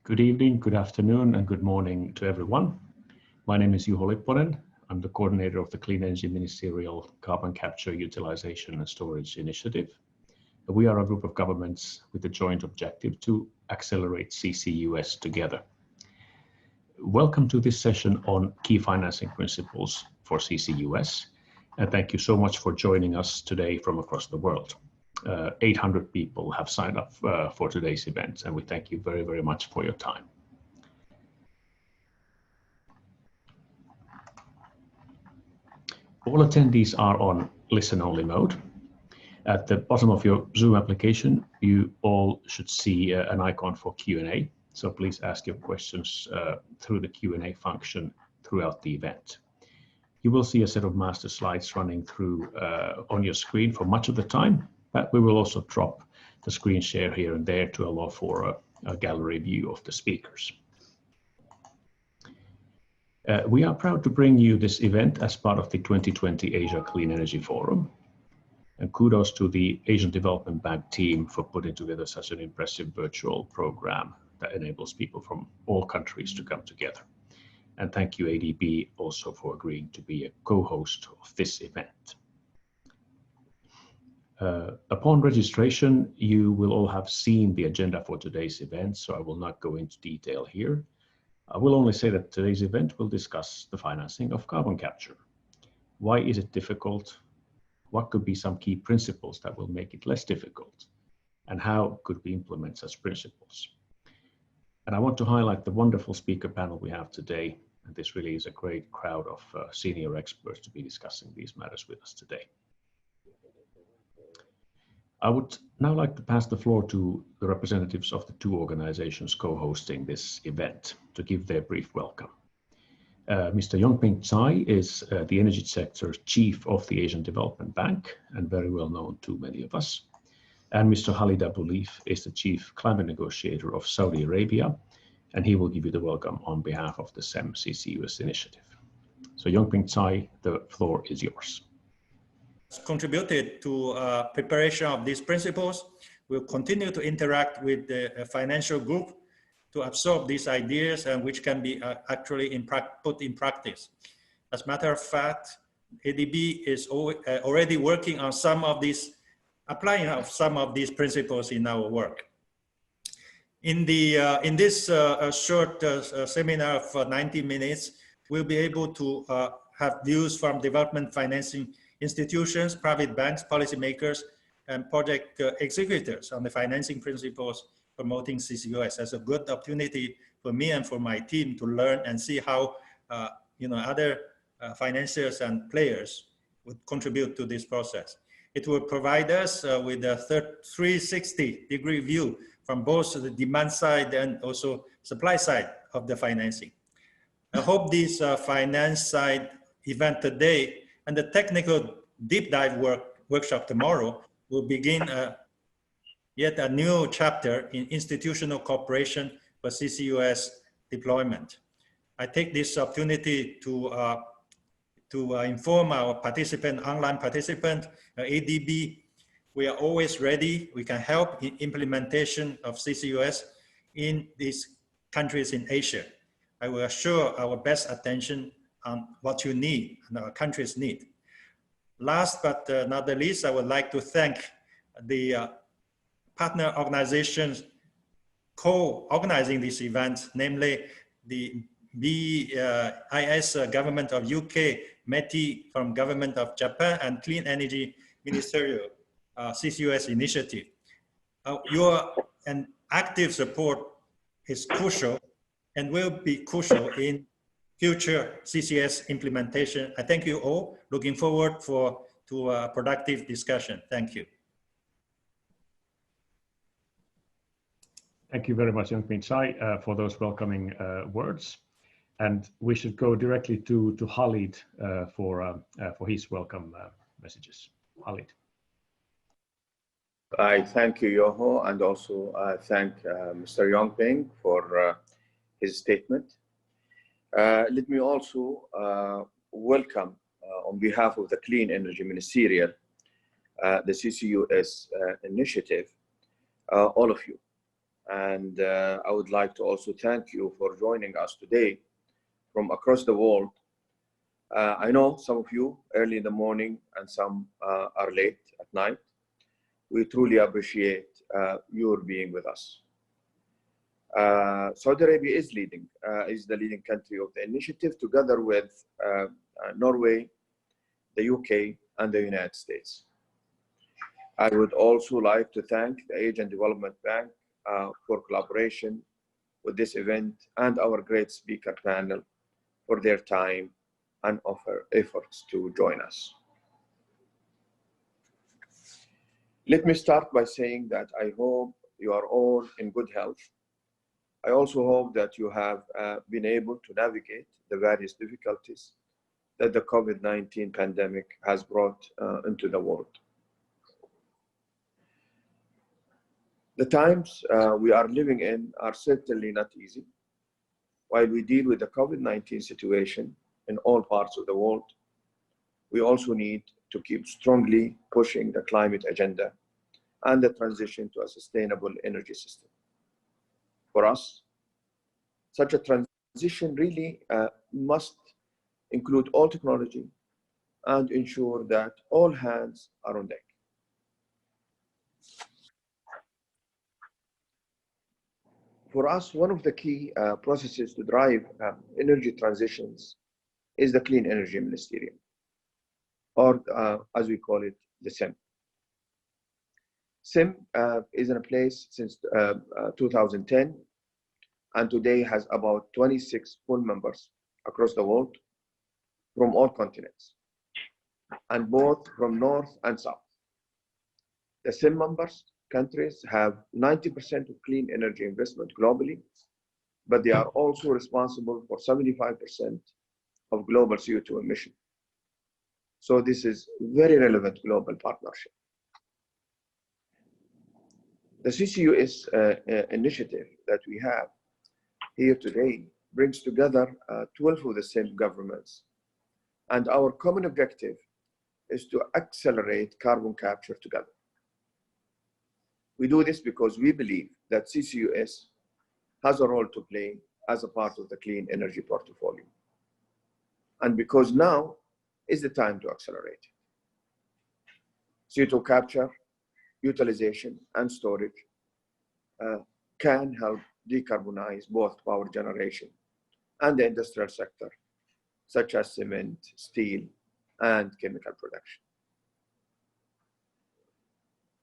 Good evening, good afternoon, and good morning to everyone. My name is Juho Lipponen. I'm the coordinator of the Clean Energy Ministerial Carbon Capture, Utilization and Storage Initiative. We are a group of governments with the joint objective to accelerate CCUS together. Welcome to this session on key financing principles for CCUS. And thank you so much for joining us today from across the world. 800 people have signed up for today's event, and we thank you very, very much for your time. All attendees are on listen-only mode. At the bottom of your Zoom application, you all should see an icon for Q&A. So please ask your questions through the Q&A function throughout the event. You will see a set of master slides running through on your screen for much of the time, but we will also drop the screen share here and there to allow for a gallery view of the speakers. We are proud to bring you this event as part of the 2020 Asia Clean Energy Forum. And kudos to the Asian Development Bank team for putting together such an impressive virtual program that enables people from all countries to come together. And thank you, ADB, also for agreeing to be a co-host of this event. Upon registration, you will all have seen the agenda for today's event, so I will not go into detail here. I will only say that today's event will discuss the financing of carbon capture. Why is it difficult? What could be some key principles that will make it less difficult? And how could we implement such principles? And I want to highlight the wonderful speaker panel we have today. And this really is a great crowd of senior experts to be discussing these matters with us today. I would now like to pass the floor to the representatives of the two organizations co-hosting this event to give their brief welcome. Mr. Yongping Tsai is the energy sector's chief of the Asian Development Bank and very well known to many of us. And Mr. Khalid Abouleif is the chief climate negotiator of Saudi Arabia, and he will give you the welcome on behalf of the SEM CCUS initiative. So Yongping Tsai, the floor is yours. Contributed to preparation of these principles. We'll continue to interact with the financial group to absorb these ideas and which can be actually put in practice. As a matter of fact, ADB is already working on some of these, applying of some of these principles in our work. In this short seminar of 90 minutes, we'll be able to have views from development financing institutions, private banks, policymakers, and project executors on the financing principles promoting CCUS as a good opportunity for me and for my team to learn and see how other financiers and players would contribute to this process. It will provide us with a 360-degree view from both the demand side and also supply side of the financing. I hope this finance side event today and the technical deep dive workshop tomorrow will begin yet a new chapter in institutional cooperation for CCUS deployment. I take this opportunity to inform our online participant, ADB, we are always ready. We can help in implementation of CCUS in these countries in Asia. I will assure our best attention on what you need and our countries need. Last but not the least, I would like to thank the partner organizations co-organizing this event, namely the BIS government of UK, METI from government of Japan, and Clean Energy Ministerial CCUS initiative. Your active support is crucial and will be crucial in future CCS implementation. I thank you all. Looking forward to a productive discussion. Thank you. Thank you very much, Yongping Tsai, for those welcoming words. And we should go directly to Khalid for his welcome messages. Khalid. I thank you, Juho, and also thank Mr. Yongping for his statement. Let me also welcome on behalf of the Clean Energy Ministerial, the CCUS initiative, all of you. And I would like to also thank you for joining us today from across the world. I know some of you early in the morning and some are late at night. We truly appreciate your being with us. Saudi Arabia is the leading country of the initiative, together with Norway, the UK, and the United States. I would also like to thank the Asian Development Bank for collaboration with this event, and our great speaker panel for their time and efforts to join us. Let me start by saying that I hope you are all in good health. I also hope that you have been able to navigate the various difficulties that the COVID-19 pandemic has brought into the world. The times we are living in are certainly not easy. While we deal with the COVID-19 situation in all parts of the world, we also need to keep strongly pushing the climate agenda and the transition to a sustainable energy system. For us, such a transition really must include all technology and ensure that all hands are on deck. For us, one of the key processes to drive energy transitions is the Clean Energy Ministerium, or as we call it, the CEM. CEM is in place since 2010, and today has about 26 full members across the world from all continents, and both from North and South. The CEM members countries have 90% of clean energy investment globally, but they are also responsible for 75% of global CO2 emission. So this is very relevant global partnership. The CCUS initiative that we have here today brings together 12 of the same governments, and our common objective is to accelerate carbon capture together. We do this because we believe that CCUS has a role to play as a part of the clean energy portfolio, and because now is the time to accelerate. CO2 capture, utilization, and storage can help decarbonize both power generation and the industrial sector, such as cement, steel, and chemical production.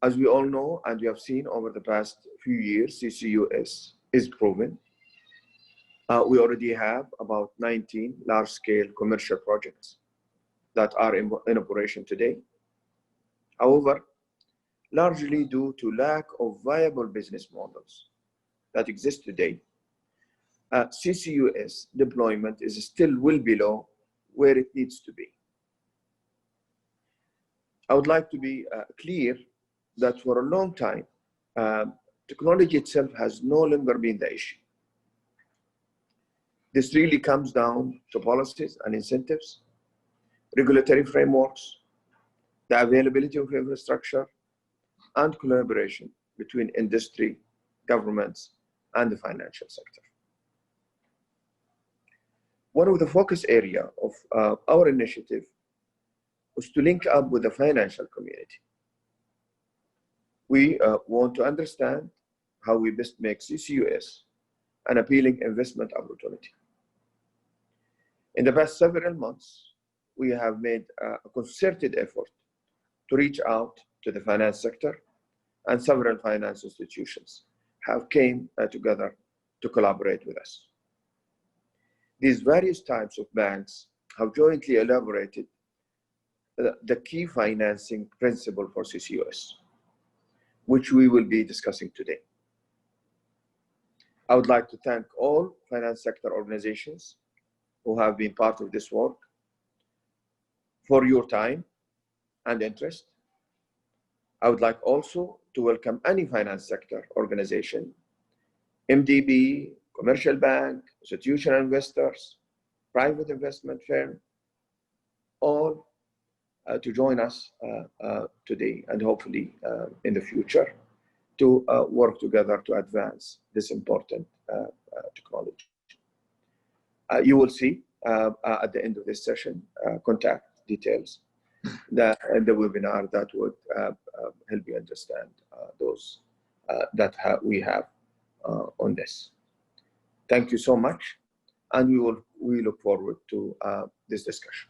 As we all know, and we have seen over the past few years, CCUS is proven. We already have about 19 large-scale commercial projects that are in operation today. However, largely due to lack of viable business models that exist today, CCUS deployment is still well below where it needs to be. I would like to be clear that for a long time, technology itself has no longer been the issue. This really comes down to policies and incentives, regulatory frameworks, the availability of infrastructure, and collaboration between industry, governments, and the financial sector. One of the focus areas of our initiative was to link up with the financial community. We want to understand how we best make CCUS an appealing investment opportunity. In the past several months, we have made a concerted effort to reach out to the finance sector, and several finance institutions have came together to collaborate with us. These various types of banks have jointly elaborated the key financing principle for CCUS, which we will be discussing today. I would like to thank all finance sector organizations who have been part of this work for your time and interest. I would like also to welcome any finance sector organization, MDB, commercial bank, institutional investors, private investment firm, all to join us today and hopefully in the future to work together to advance this important technology. You will see at the end of this session contact details in the webinar that would help you understand those that we have on this. Thank you so much, and we look forward to this discussion.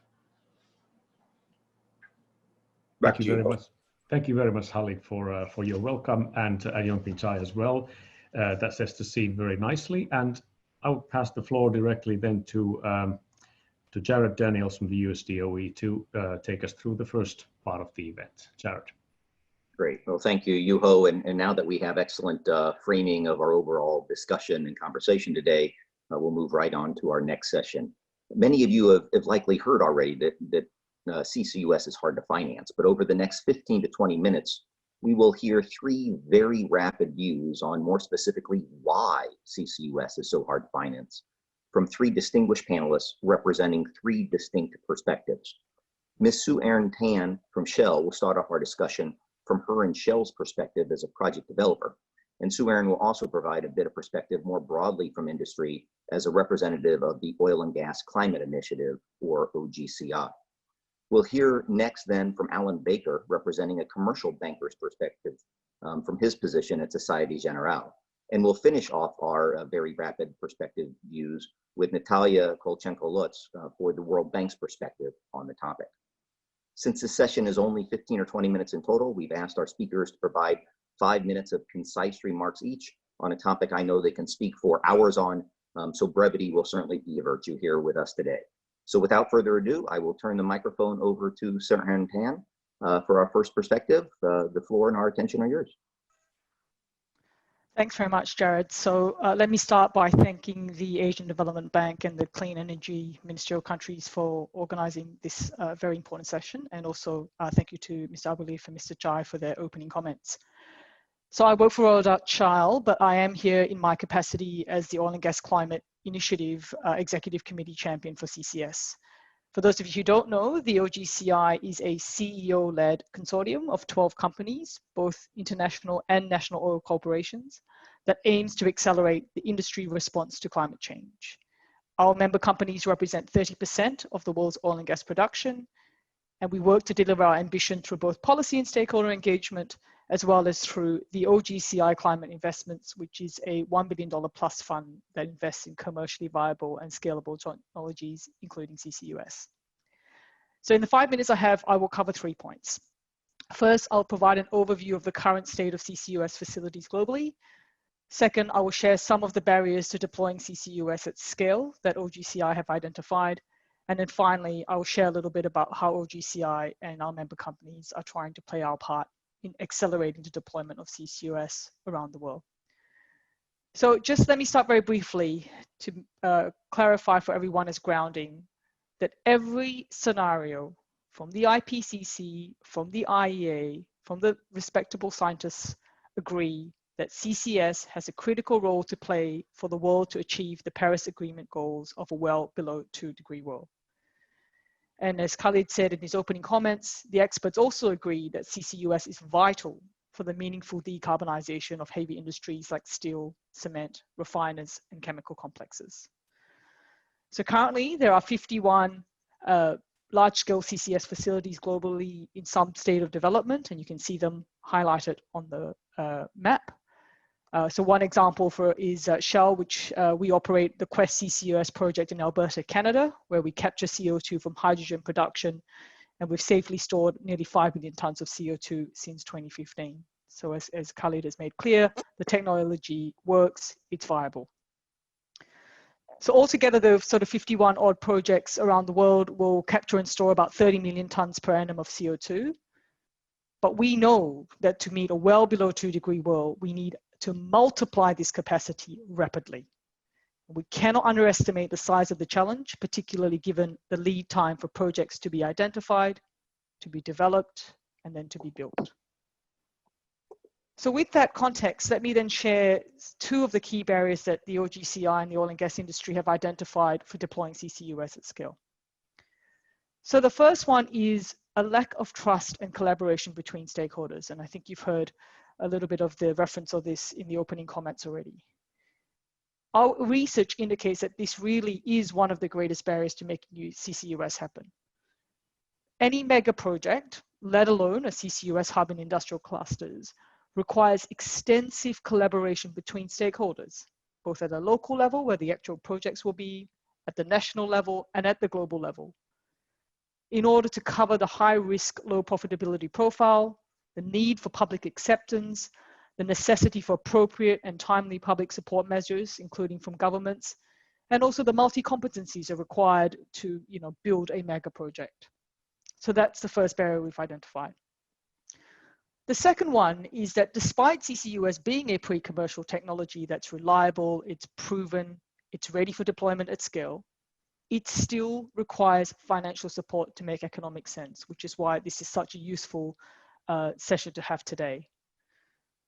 Thank you very much. Thank you very much, Khalid, for your welcome, and Yongping Chai as well. That sets the scene very nicely, and I'll pass the floor directly then to Jared Daniels from the USDOE to take us through the first part of the event. Jared. Great. Well, thank you, Juho. And now that we have excellent framing of our overall discussion and conversation today, we'll move right on to our next session. Many of you have likely heard already that CCUS is hard to finance, but over the next 15 to 20 minutes, we will hear three very rapid views on more specifically why CCUS is so hard to finance from three distinguished panelists representing three distinct perspectives. Ms. Sue Erin Tan from Shell will start off our discussion from her and Shell's perspective as a project developer. And Sue Erin will also provide a bit of perspective more broadly from industry as a representative of the Oil and Gas Climate Initiative, or OGCI. We'll hear next then from Alan Baker, representing a commercial banker's perspective from his position at Societe Generale. And we'll finish off our very rapid perspective views with Natalia Kolchenko-Lutz for the World Bank's perspective on the topic. Since this session is only 15 or 20 minutes in total, we've asked our speakers to provide 5 minutes of concise remarks each on a topic I know they can speak for hours on, so brevity will certainly be a virtue here with us today. So without further ado, I will turn the microphone over to Sue Erin Tan for our first perspective. The floor and our attention are yours. Thanks very much, Jared. So let me start by thanking the Asian Development Bank and the Clean Energy Ministerial countries for organizing this very important session. And also thank you to Mr. Abulif and Mr. Chai for their opening comments. So I work for Royal Dutch Shell, but I am here in my capacity as the Oil and Gas Climate Initiative Executive Committee Champion for CCS. For those of you who don't know, the OGCI is a CEO-led consortium of 12 companies, both international and national oil corporations, that aims to accelerate the industry response to climate change. Our member companies represent 30% of the world's oil and gas production, and we work to deliver our ambition through both policy and stakeholder engagement, as well as through the OGCI Climate Investments, which is a $1 billion plus fund that invests in commercially viable and scalable technologies, including CCUS. So in the 5 minutes I have, I will cover 3 points. First, I'll provide an overview of the current state of CCUS facilities globally. Second, I will share some of the barriers to deploying CCUS at scale that OGCI have identified. And then finally, I will share a little bit about how OGCI and our member companies are trying to play our part in accelerating the deployment of CCUS around the world. So just let me start very briefly to clarify for everyone as grounding that every scenario from the IPCC, from the IEA, from the respectable scientists agree that CCS has a critical role to play for the world to achieve the Paris Agreement goals of a well below 2-degree world. And as Khalid said in his opening comments, the experts also agree that CCUS is vital for the meaningful decarbonization of heavy industries like steel, cement, refiners, and chemical complexes. So currently, there are 51 large-scale CCS facilities globally in some state of development, and you can see them highlighted on the map. So one example is Shell, which we operate the Quest CCUS project in Alberta, Canada, where we capture CO2 from hydrogen production, and we've safely stored nearly 5 million tons of CO2 since 2015. So as Khalid has made clear, the technology works, it's viable. So altogether, the sort of 51 odd projects around the world will capture and store about 30 million tons per annum of CO2. But we know that to meet a well below 2-degree world, we need to multiply this capacity rapidly. We cannot underestimate the size of the challenge, particularly given the lead time for projects to be identified, to be developed, and then to be built. So with that context, let me then share 2 of the key barriers that the OGCI and the oil and gas industry have identified for deploying CCUS at scale. So the first one is a lack of trust and collaboration between stakeholders. And I think you've heard a little bit of the reference of this in the opening comments already. Our research indicates that this really is one of the greatest barriers to making CCUS happen. Any mega project, let alone a CCUS hub in industrial clusters, requires extensive collaboration between stakeholders, both at a local level where the actual projects will be, at the national level, and at the global level, in order to cover the high risk, low profitability profile, the need for public acceptance, the necessity for appropriate and timely public support measures, including from governments, and also the multi-competencies are required to build a mega project. So that's the first barrier we've identified. The second one is that despite CCUS being a pre-commercial technology that's reliable, it's proven, it's ready for deployment at scale, it still requires financial support to make economic sense, which is why this is such a useful session to have today.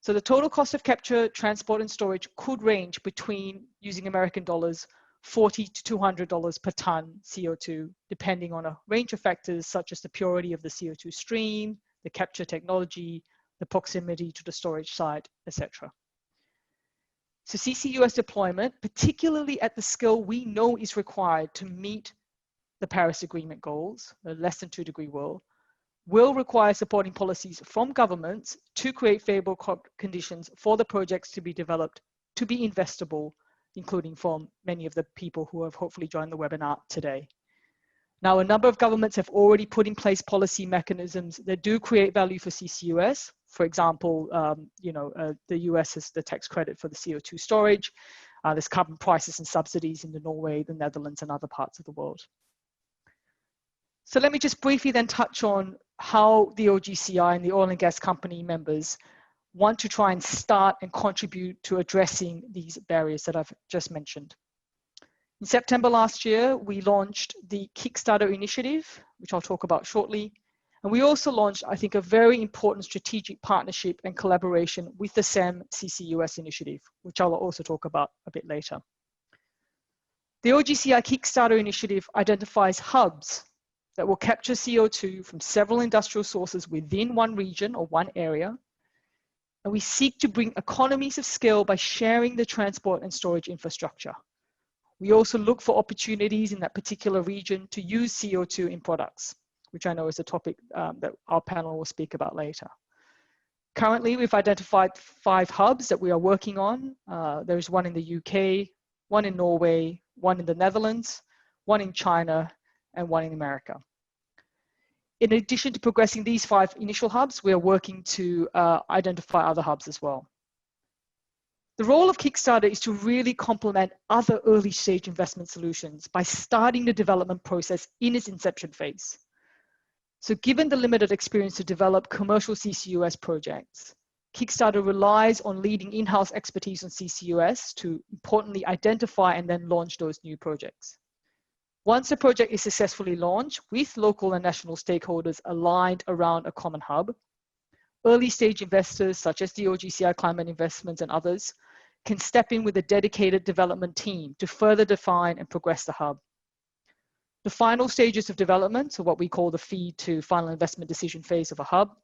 So the total cost of capture, transport, and storage could range between, using American dollars, $40 to $200 per ton CO2, depending on a range of factors such as the purity of the CO2 stream, the capture technology, the proximity to the storage site, etc. So CCUS deployment, particularly at the scale we know is required to meet the Paris Agreement goals, the less than 2 degree world, will require supporting policies from governments to create favorable conditions for the projects to be developed, to be investable, including from many of the people who have hopefully joined the webinar today. Now, a number of governments have already put in place policy mechanisms that do create value for CCUS. For example, the US has the tax credit for the CO2 storage. There's carbon prices and subsidies in Norway, the Netherlands, and other parts of the world. So let me just briefly then touch on how the OGCI and the oil and gas company members want to try and start and contribute to addressing these barriers that I've just mentioned. In September last year, we launched the Kickstarter initiative, which I'll talk about shortly. And we also launched, I think, a very important strategic partnership and collaboration with the SEM CCUS initiative, which I'll also talk about a bit later. The OGCI Kickstarter initiative identifies hubs that will capture CO2 from several industrial sources within one region or one area. And we seek to bring economies of scale by sharing the transport and storage infrastructure. We also look for opportunities in that particular region to use CO2 in products, which I know is a topic that our panel will speak about later. Currently, we've identified 5 hubs that we are working on. There's one in the UK, one in Norway, one in the Netherlands, one in China, and one in America. In addition to progressing these 5 initial hubs, we are working to identify other hubs as well. The role of Kickstarter is to really complement other early stage investment solutions by starting the development process in its inception phase. So given the limited experience to develop commercial CCUS projects, Kickstarter relies on leading in-house expertise on CCUS to importantly identify and then launch those new projects. Once a project is successfully launched with local and national stakeholders aligned around a common hub, early stage investors such as the OGCI Climate Investments and others can step in with a dedicated development team to further define and progress the hub. The final stages of development, so what we call the feed to final investment decision phase of a hub,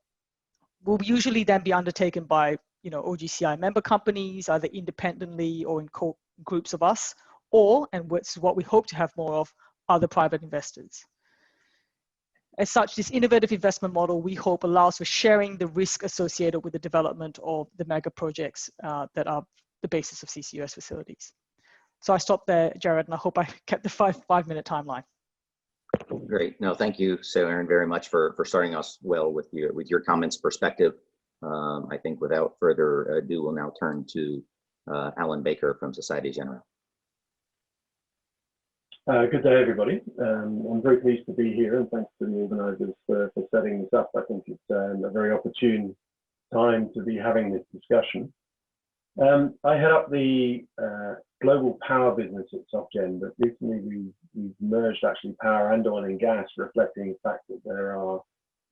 will usually then be undertaken by OGCI member companies, either independently or in groups of us, or, and what we hope to have more of, other private investors. As such, this innovative investment model, we hope, allows for sharing the risk associated with the development of the mega projects that are the basis of CCUS facilities. So I stopped there, Jared, and I hope I kept the five-minute timeline. Great. No, thank you, Aaron, very much for starting us well with your comments perspective. I think without further ado, we'll now turn to Alan Baker from Societe Generale. Good day, everybody. I'm very pleased to be here, and thanks to the organisers for setting this up. I think it's a very opportune time to be having this discussion. I head up the global power business at SocGen, but recently we've merged actually power and oil and gas, reflecting the fact that there are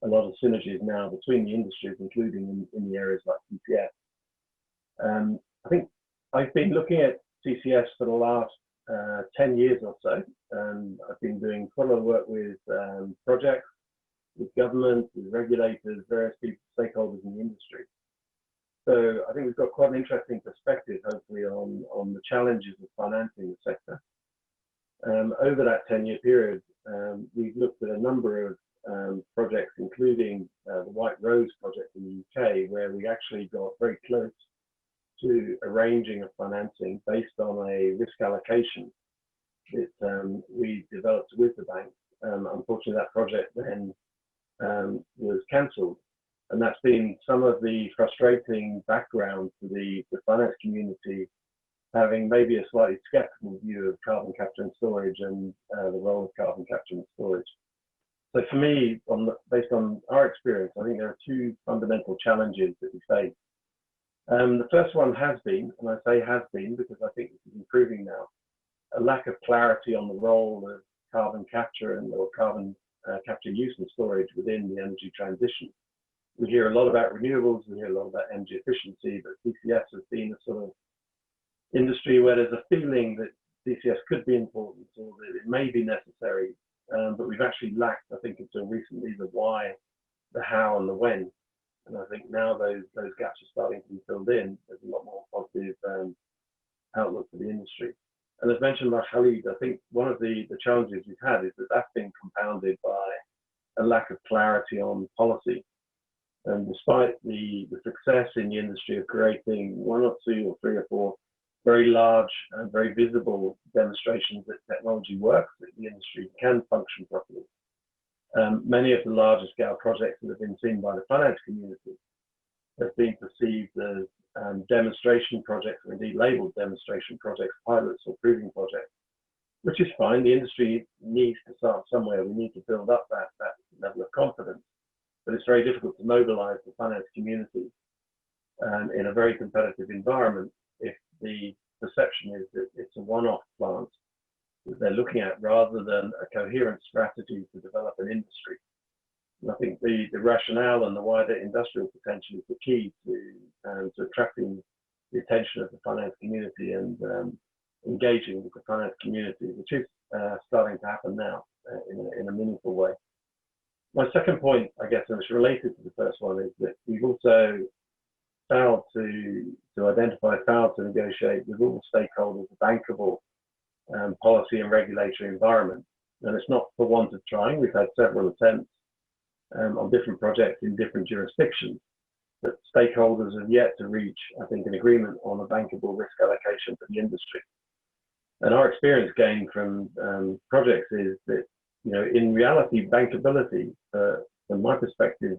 a lot of synergies now between the industries, including in the areas like CCS. I think I've been looking at CCS for the last 10 years or so, and I've been doing quite a lot of work with projects, with government, with regulators, various people, stakeholders in the industry. So I think we've got quite an interesting perspective, hopefully, on the challenges of financing the sector. Over that 10-year period, we've looked at a number of projects, including the White Rose project in the UK, where we actually got very close to arranging a financing based on a risk allocation that we developed with the bank. Unfortunately, that project then was cancelled. And that's been some of the frustrating background to the finance community, having maybe a slightly skeptical view of carbon capture and storage and the role of carbon capture and storage. So for me, based on our experience, I think there are two fundamental challenges that we face. The first one has been, and I say has been because I think this is improving now, a lack of clarity on the role of carbon capture or carbon capture use and storage within the energy transition. We hear a lot about renewables, we hear a lot about energy efficiency, but CCS has been a sort of industry where there's a feeling that CCS could be important or that it may be necessary, but we've actually lacked, I think, until recently, the why, the how, and the when. And I think now those gaps are starting to be filled in. There's a lot more positive outlook for the industry. And as mentioned by Khalid, I think one of the challenges we've had is that that's been compounded by a lack of clarity on policy. And despite the success in the industry of creating one or two or three or four very large and very visible demonstrations that technology works, that the industry can function properly, many of the larger scale projects that have been seen by the finance community have been perceived as demonstration projects, or indeed labeled demonstration projects, pilots or proving projects, which is fine. The industry needs to start somewhere. We need to build up that level of confidence. But it's very difficult to mobilize the finance community in a very competitive environment if the perception is that it's a one-off plant that they're looking at rather than a coherent strategy to develop an industry. And I think the rationale and the wider industrial potential is the key to attracting the attention of the finance community and engaging with the finance community, which is starting to happen now in a meaningful way. My second point, I guess, and it's related to the first one, is that we've also failed to negotiate with all stakeholders a bankable policy and regulatory environment. And it's not for want of trying. We've had several attempts on different projects in different jurisdictions, but stakeholders have yet to reach, I think, an agreement on a bankable risk allocation for the industry. And our experience gained from projects is that, in reality, bankability, from my perspective,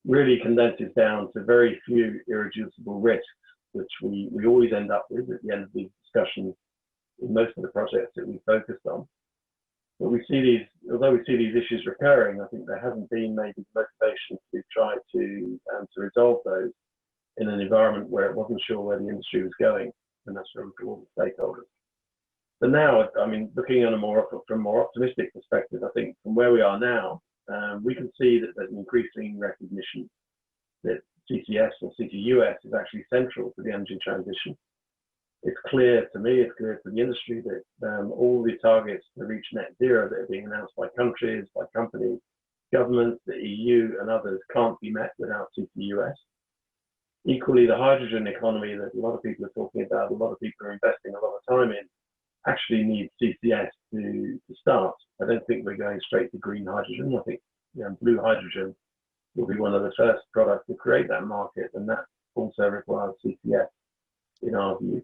really condenses down to very few irreducible risks, which we always end up with at the end of these discussions in most of the projects that we focused on. But although we see these issues recurring, I think there hasn't been maybe the motivation to try to resolve those in an environment where it wasn't sure where the industry was going, and that's from all the stakeholders. But now, I mean, looking on from a more optimistic perspective, I think from where we are now, we can see that there's an increasing recognition that CCS or CCUS is actually central to the energy transition. It's clear to me, it's clear to the industry that all the targets to reach net zero that are being announced by countries, by companies, governments, the EU and others can't be met without CCUS. Equally, the hydrogen economy that a lot of people are talking about, a lot of people are investing a lot of time in, actually needs CCS to start. I don't think we're going straight to green hydrogen. I think blue hydrogen will be one of the first products to create that market, and that also requires CCS in our view.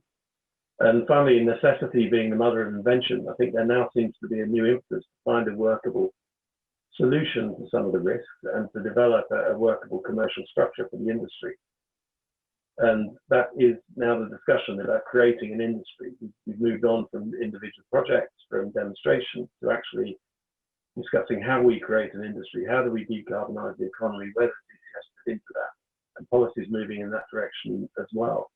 And finally, necessity being the mother of invention, I think there now seems to be a new impetus to find a workable solution to some of the risks and to develop a workable commercial structure for the industry. And that is now the discussion about creating an industry. We've moved on from individual projects, from demonstrations, to actually discussing how we create an industry. How do we decarbonize the economy? Where does CCS fit into that? And policies moving in that direction as well.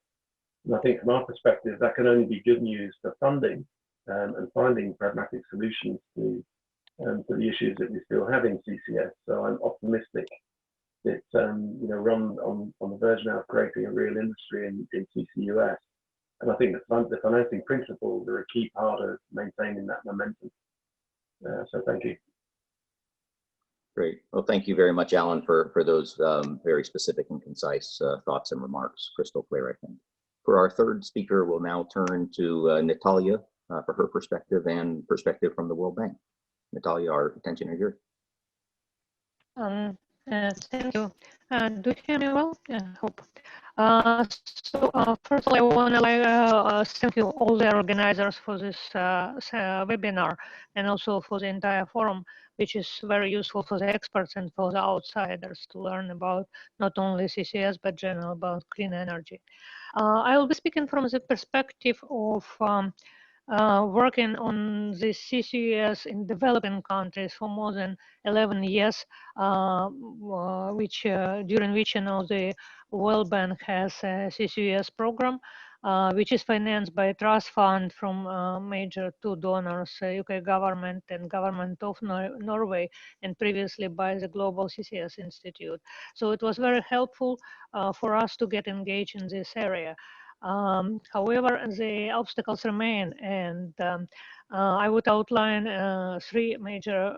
And I think from our perspective, that can only be good news for funding and finding pragmatic solutions to the issues that we still have in CCS. So I'm optimistic that we're on the verge now of creating a real industry in CCUS. And I think the financing principles are a key part of maintaining that momentum. So thank you. Great. Well, thank you very much, Alan, for those very specific and concise thoughts and remarks. Crystal clear, I think. For our third speaker, we'll now turn to Natalia for her perspective and perspective from the World Bank. Natalia, our attention is yours. Thank you. Do you hear me well? I hope. First of all, I want to thank you all the organizers for this webinar and also for the entire forum, which is very useful for the experts and for the outsiders to learn about not only CCS, but general about clean energy. I will be speaking from the perspective of working on the CCUS in developing countries for more than 11 years, during which the World Bank has a CCUS program, which is financed by a trust fund from major two donors, UK government and government of Norway, and previously by the Global CCS Institute. So it was very helpful for us to get engaged in this area. However, the obstacles remain, and I would outline three major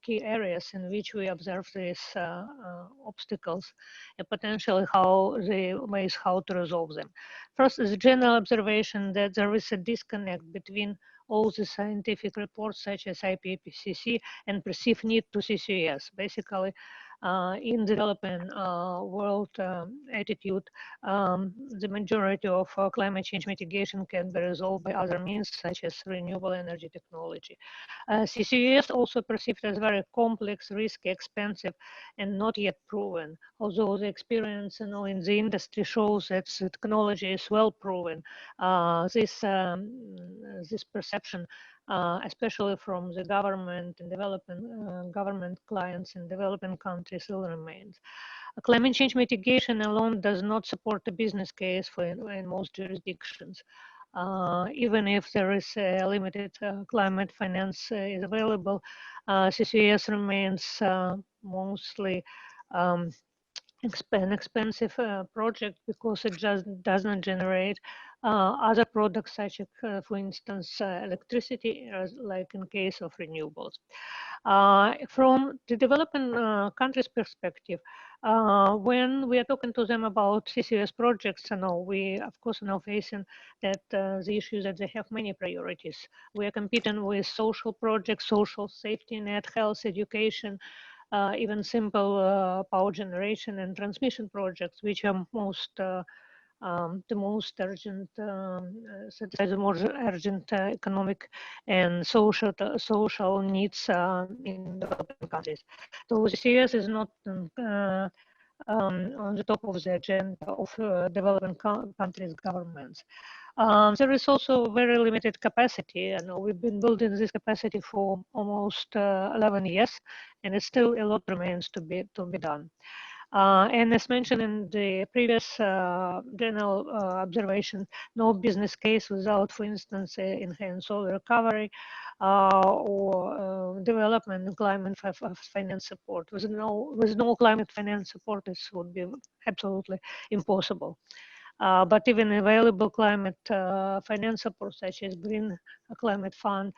key areas in which we observe these obstacles and potentially ways how to resolve them. First is a general observation that there is a disconnect between all the scientific reports such as IPCC and perceived need to CCUS. Basically, in developing world attitude, the majority of climate change mitigation can be resolved by other means such as renewable energy technology. CCUS also perceived as very complex, risky, expensive, and not yet proven. Although the experience in the industry shows that the technology is well proven, this perception, especially from the government and government clients in developing countries, still remains. Climate change mitigation alone does not support a business case in most jurisdictions. Even if there is a limited climate finance is available, CCUS remains mostly an expensive project because it just does not generate other products such as, for instance, electricity, like in case of renewables. From the developing countries' perspective, when we are talking to them about CCUS projects, we of course are now facing that the issue that they have many priorities. We are competing with social projects, social safety net, health, education, even simple power generation and transmission projects, which are the most urgent, satisfy the more urgent economic and social needs in developing countries. So CCS is not on the top of the agenda of developing countries' governments. There is also very limited capacity, and we've been building this capacity for almost 11 years, and it still a lot remains to be done. And as mentioned in the previous general observation, no business case without, for instance, enhanced solar recovery or development and climate finance support. With no climate finance support, this would be absolutely impossible. But even available climate finance support, such as Green Climate Fund,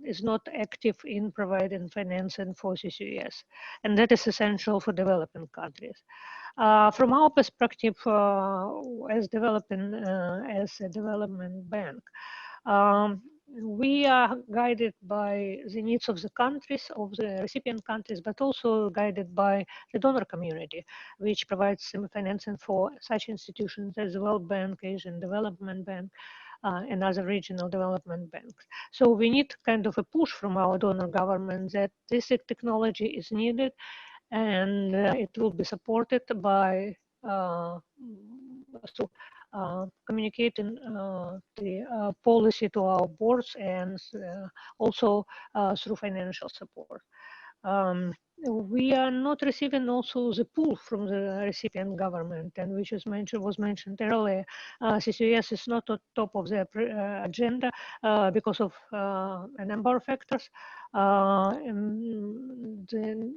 is not active in providing financing for CCUS, and that is essential for developing countries. From our perspective, as a development bank, we are guided by the needs of the countries, of the recipient countries, but also guided by the donor community, which provides some financing for such institutions as the World Bank, Asian Development Bank, and other regional development banks. So we need kind of a push from our donor government that this technology is needed, and it will be supported by communicating the policy to our boards and also through financial support. We are not receiving also the pull from the recipient government, and which was mentioned earlier. CCUS is not at top of the agenda because of a number of factors. And then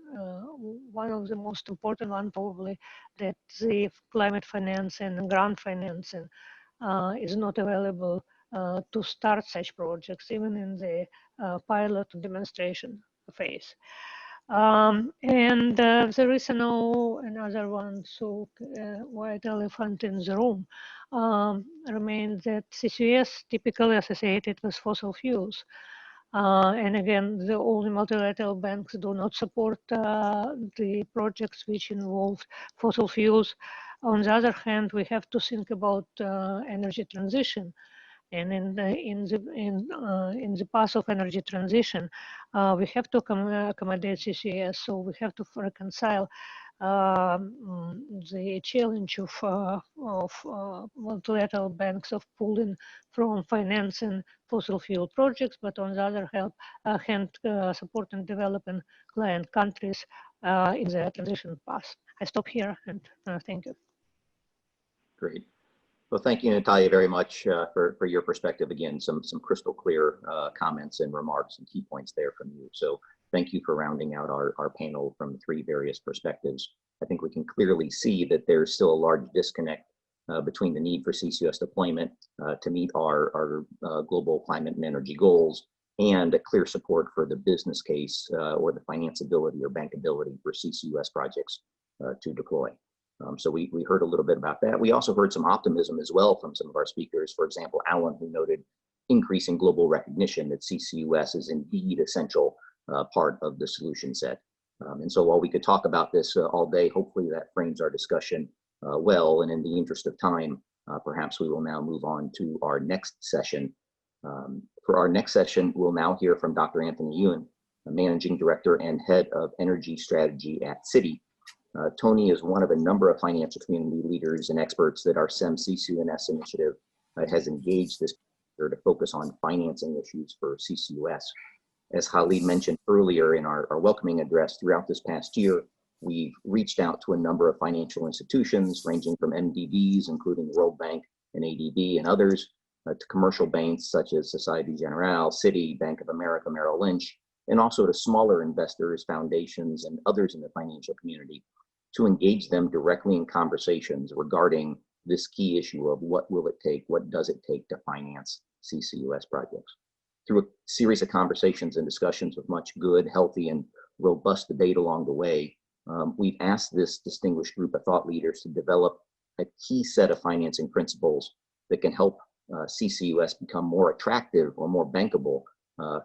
one of the most important one probably that the climate financing and grant financing is not available to start such projects, even in the pilot demonstration phase. There is another one, so white elephant in the room, remains that CCUS typically associated with fossil fuels. And again, all the multilateral banks do not support the projects which involve fossil fuels. On the other hand, we have to think about energy transition. And in the path of energy transition, we have to accommodate CCS. So we have to reconcile the challenge of multilateral banks of pulling from financing fossil fuel projects, but on the other hand, supporting developing client countries in the transition path. I stop here and thank you. Great. Well, thank you, Natalia, very much for your perspective. Again, some crystal clear comments and remarks and key points there from you. So thank you for rounding out our panel from 3 various perspectives. I think we can clearly see that there's still a large disconnect between the need for CCUS deployment to meet our global climate and energy goals and a clear support for the business case or the financeability or bankability for CCUS projects to deploy. So we heard a little bit about that. We also heard some optimism as well from some of our speakers. For example, Alan, who noted increasing global recognition that CCUS is indeed essential part of the solution set. And so while we could talk about this all day, hopefully that frames our discussion well. And in the interest of time, perhaps we will now move on to our next session. For our next session, we'll now hear from Dr. Anthony Ewan, Managing Director and Head of Energy Strategy at Citi. Tony is one of a number of financial community leaders and experts that our SEM CCUS initiative has engaged this year to focus on financing issues for CCUS. As Khalid mentioned earlier in our welcoming address, throughout this past year, we've reached out to a number of financial institutions ranging from MDBs, including World Bank and ADB and others, to commercial banks such as Societe Generale, Citi, Bank of America, Merrill Lynch, and also to smaller investors, foundations, and others in the financial community to engage them directly in conversations regarding this key issue of what will it take, what does it take to finance CCUS projects. Through a series of conversations and discussions with much good, healthy, and robust debate along the way, we've asked this distinguished group of thought leaders to develop a key set of financing principles that can help CCUS become more attractive or more bankable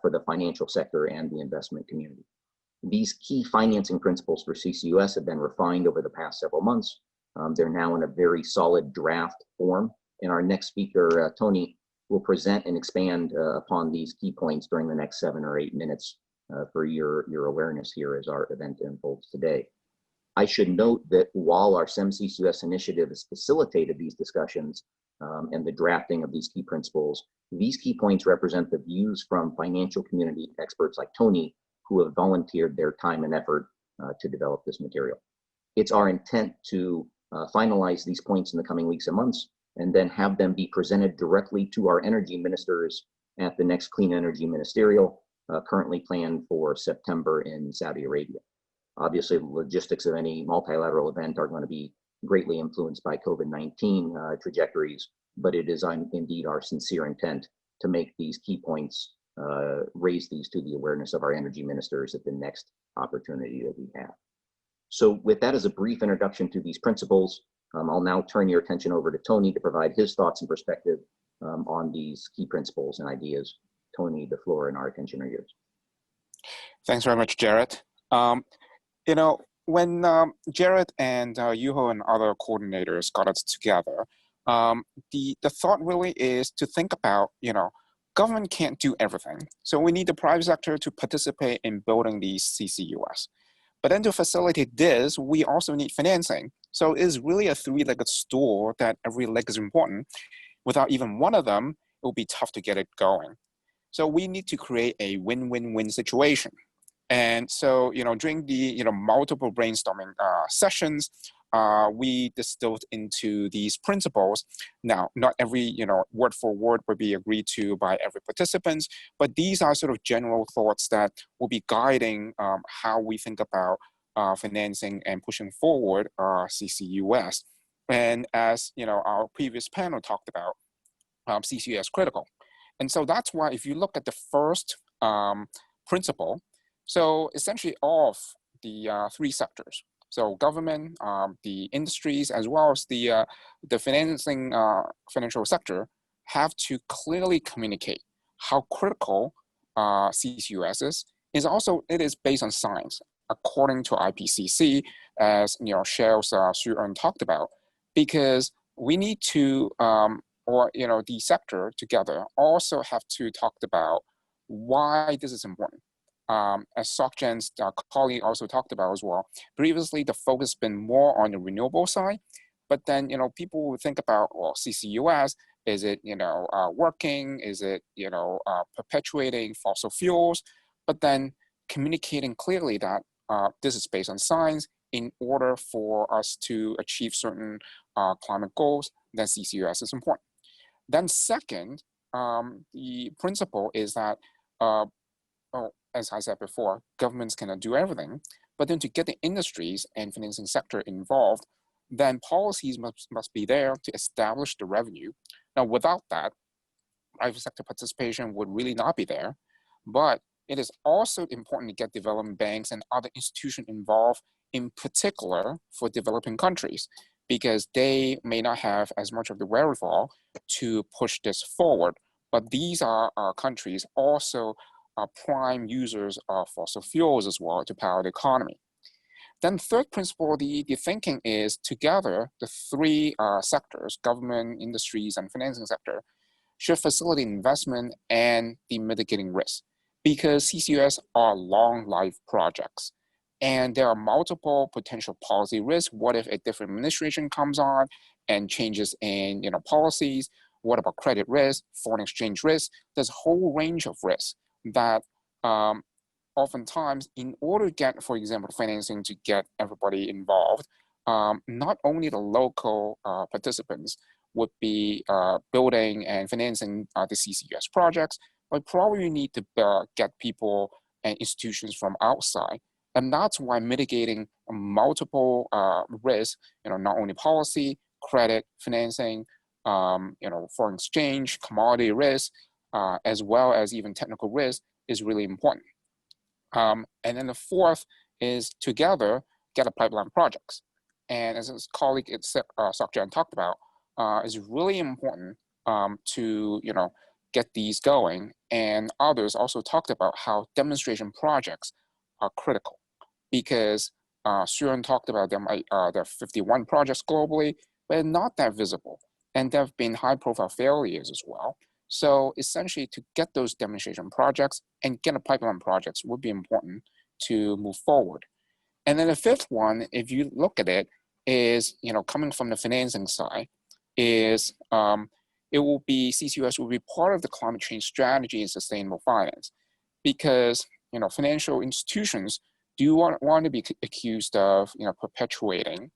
for the financial sector and the investment community. These key financing principles for CCUS have been refined over the past several months. They're now in a very solid draft form. And our next speaker, Tony, will present and expand upon these key points during the next 7 or 8 minutes for your awareness here as our event unfolds today. I should note that while our SEM CCUS initiative has facilitated these discussions and the drafting of these key principles, these key points represent the views from financial community experts like Tony, who have volunteered their time and effort to develop this material. It's our intent to finalize these points in the coming weeks and months, and then have them be presented directly to our energy ministers at the next Clean Energy Ministerial, currently planned for September in Saudi Arabia. Obviously, the logistics of any multilateral event are going to be greatly influenced by COVID-19 trajectories, but it is indeed our sincere intent to make these key points, raise these to the awareness of our energy ministers at the next opportunity that we have. So with that as a brief introduction to these principles, I'll now turn your attention over to Tony to provide his thoughts and perspective on these key principles and ideas. Tony, the floor and our attention are yours. Thanks very much, Jared. You know, when Jared and Juho and other coordinators got us together, the thought really is to think about, you know, government can't do everything. So we need the private sector to participate in building these CCUS. But then to facilitate this, we also need financing. So it's really a three-legged stool that every leg is important. Without even one of them, it will be tough to get it going. So we need to create a win-win-win situation. And so, you know, during the, multiple brainstorming sessions, we distilled into these principles. Now, not every, word for word will be agreed to by every participant, but these are sort of general thoughts that will be guiding how we think about financing and pushing forward CCUS. And as, our previous panel talked about, CCUS critical. And so that's why if you look at the first principle, So essentially all of the three sectors, so government, the industries, as well as the financial sector, have to clearly communicate how critical CCUS is. Also, it is based on science, according to IPCC, as Cheryl's Sue-Eun talked about, because we need to, the sector together also have to talk about why this is important. As Sokjan's colleague also talked about as well, previously the focus has been more on the renewable side, but then people would think about, well, CCUS, is it working? Is it perpetuating fossil fuels? But then communicating clearly that this is based on science in order for us to achieve certain climate goals, then CCUS is important. Then second, the principle is that as I said before, governments cannot do everything, but then to get the industries and financing sector involved, then policies must be there to establish the revenue. Now, without that, private sector participation would really not be there, but it is also important to get development banks and other institutions involved, in particular for developing countries, because they may not have as much of the wherewithal to push this forward. But these are countries also prime users of fossil fuels as well to power the economy. Then third principle, the thinking is together, the three sectors, government, industries, and financing sector, should facilitate investment and the mitigating risk, because CCUS are long life projects. And there are multiple potential policy risks. What if a different administration comes on and changes in policies? What about credit risk, foreign exchange risk? There's a whole range of risks that oftentimes, in order to get, for example, financing to get everybody involved, not only the local participants would be building and financing the CCUS projects, but probably need to get people and institutions from outside. And that's why mitigating multiple risks, not only policy, credit, financing, foreign exchange, commodity risk, as well as even technical risk is really important. And then the fourth is together get a pipeline projects. And as his colleague Sokjan talked about, it's really important to get these going. And others also talked about how demonstration projects are critical, because Sue-Eun talked about them. There are 51 projects globally, but not that visible. And there have been high-profile failures as well. So essentially, to get those demonstration projects and get a pipeline projects would be important to move forward. And then the fifth one, if you look at it, is coming from the financing side, is CCUS will be part of the climate change strategy and sustainable finance, because financial institutions do want to be accused of perpetuating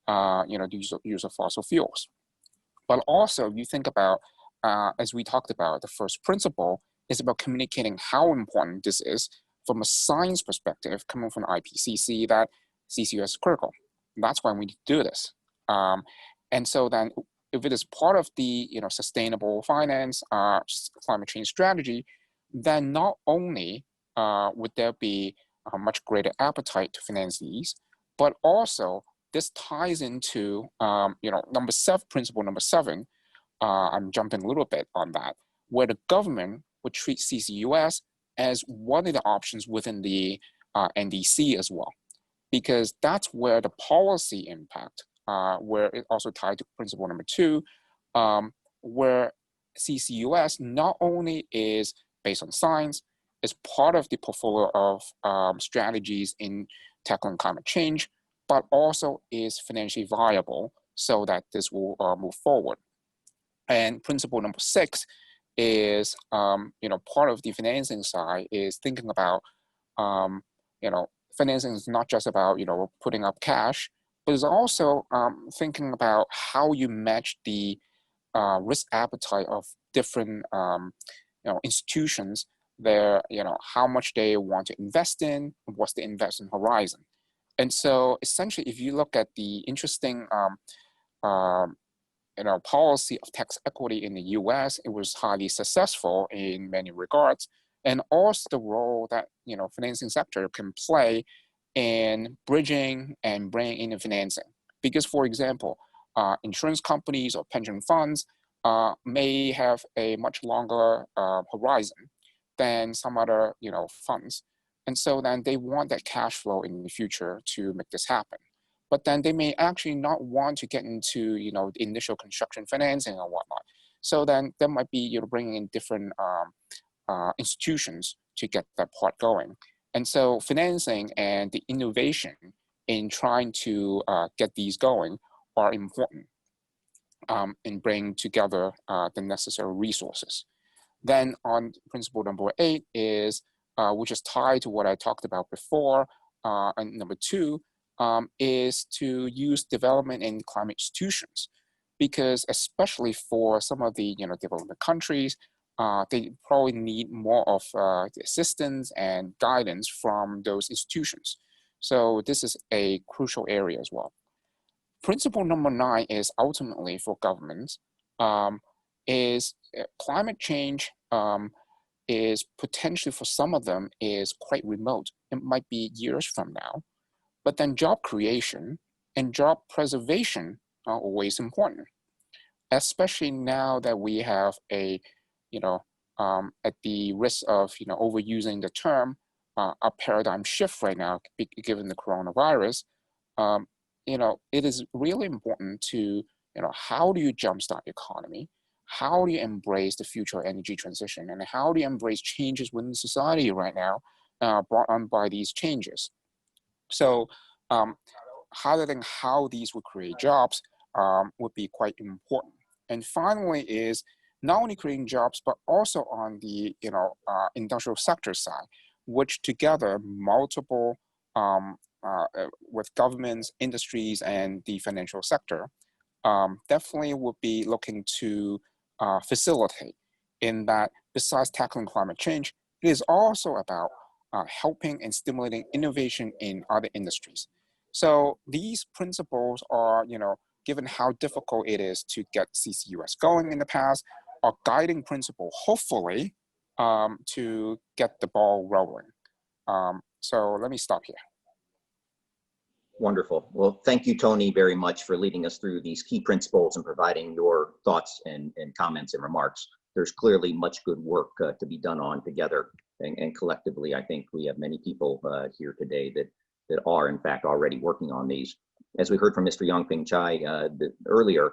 the use of fossil fuels. But also, you think about, as we talked about, the first principle is about communicating how important this is from a science perspective, coming from IPCC, that CCUS is critical. That's why we need to do this. And so then, if it is part of the sustainable finance climate change strategy, then not only would there be a much greater appetite to finance these, but also this ties into principle number seven. I'm jumping a little bit on that, where the government would treat CCUS as one of the options within the NDC as well, because that's where the policy impact, where it also tied to principle number two, where CCUS not only is based on science, is part of the portfolio of strategies in tackling climate change, but also is financially viable so that this will move forward. And principle number six is, part of the financing side is thinking about, financing is not just about, putting up cash, but it's also thinking about how you match the risk appetite of different, institutions, their, how much they want to invest in, what's the investment horizon. And so essentially, if you look at the interesting, policy of tax equity in the US, it was highly successful in many regards. and also the role that financing sector can play in bridging and bringing in the financing. Because, for example, insurance companies or pension funds may have a much longer horizon than some other funds, and so then they want that cash flow in the future to make this happen. But then they may actually not want to get into the initial construction financing or whatnot. So then there might be bringing in different institutions to get that part going. And so financing and the innovation in trying to get these going are important in bringing together the necessary resources. Then on principle number 8 is, which is tied to what I talked about before, and number 2 is to use development in climate institutions, because especially for some of the developing countries, they probably need more of the assistance and guidance from those institutions. So this is a crucial area as well. Principle number 9 is ultimately for governments, is climate change is potentially for some of them is quite remote. It might be years from now, but then job creation and job preservation are always important, especially now that we have a at the risk of overusing the term, a paradigm shift right now, given the coronavirus. It is really important to how do you jumpstart the economy? How do you embrace the future energy transition? And how do you embrace changes within society right now brought on by these changes? So highlighting how these would create jobs would be quite important. And finally is not only creating jobs, but also on the industrial sector side, which together multiple with governments, industries, and the financial sector definitely would be looking to facilitate, in that besides tackling climate change, it is also about helping and stimulating innovation in other industries. So these principles are, given how difficult it is to get CCUS going in the past, are guiding principle, hopefully, to get the ball rolling. So let me stop here. Wonderful. Well, thank you, Tony, very much for leading us through these key principles and providing your thoughts and comments and remarks. There's clearly much good work to be done on together, and collectively, I think we have many people here today that are, in fact, already working on these. As we heard from Mr. Yongping Chai earlier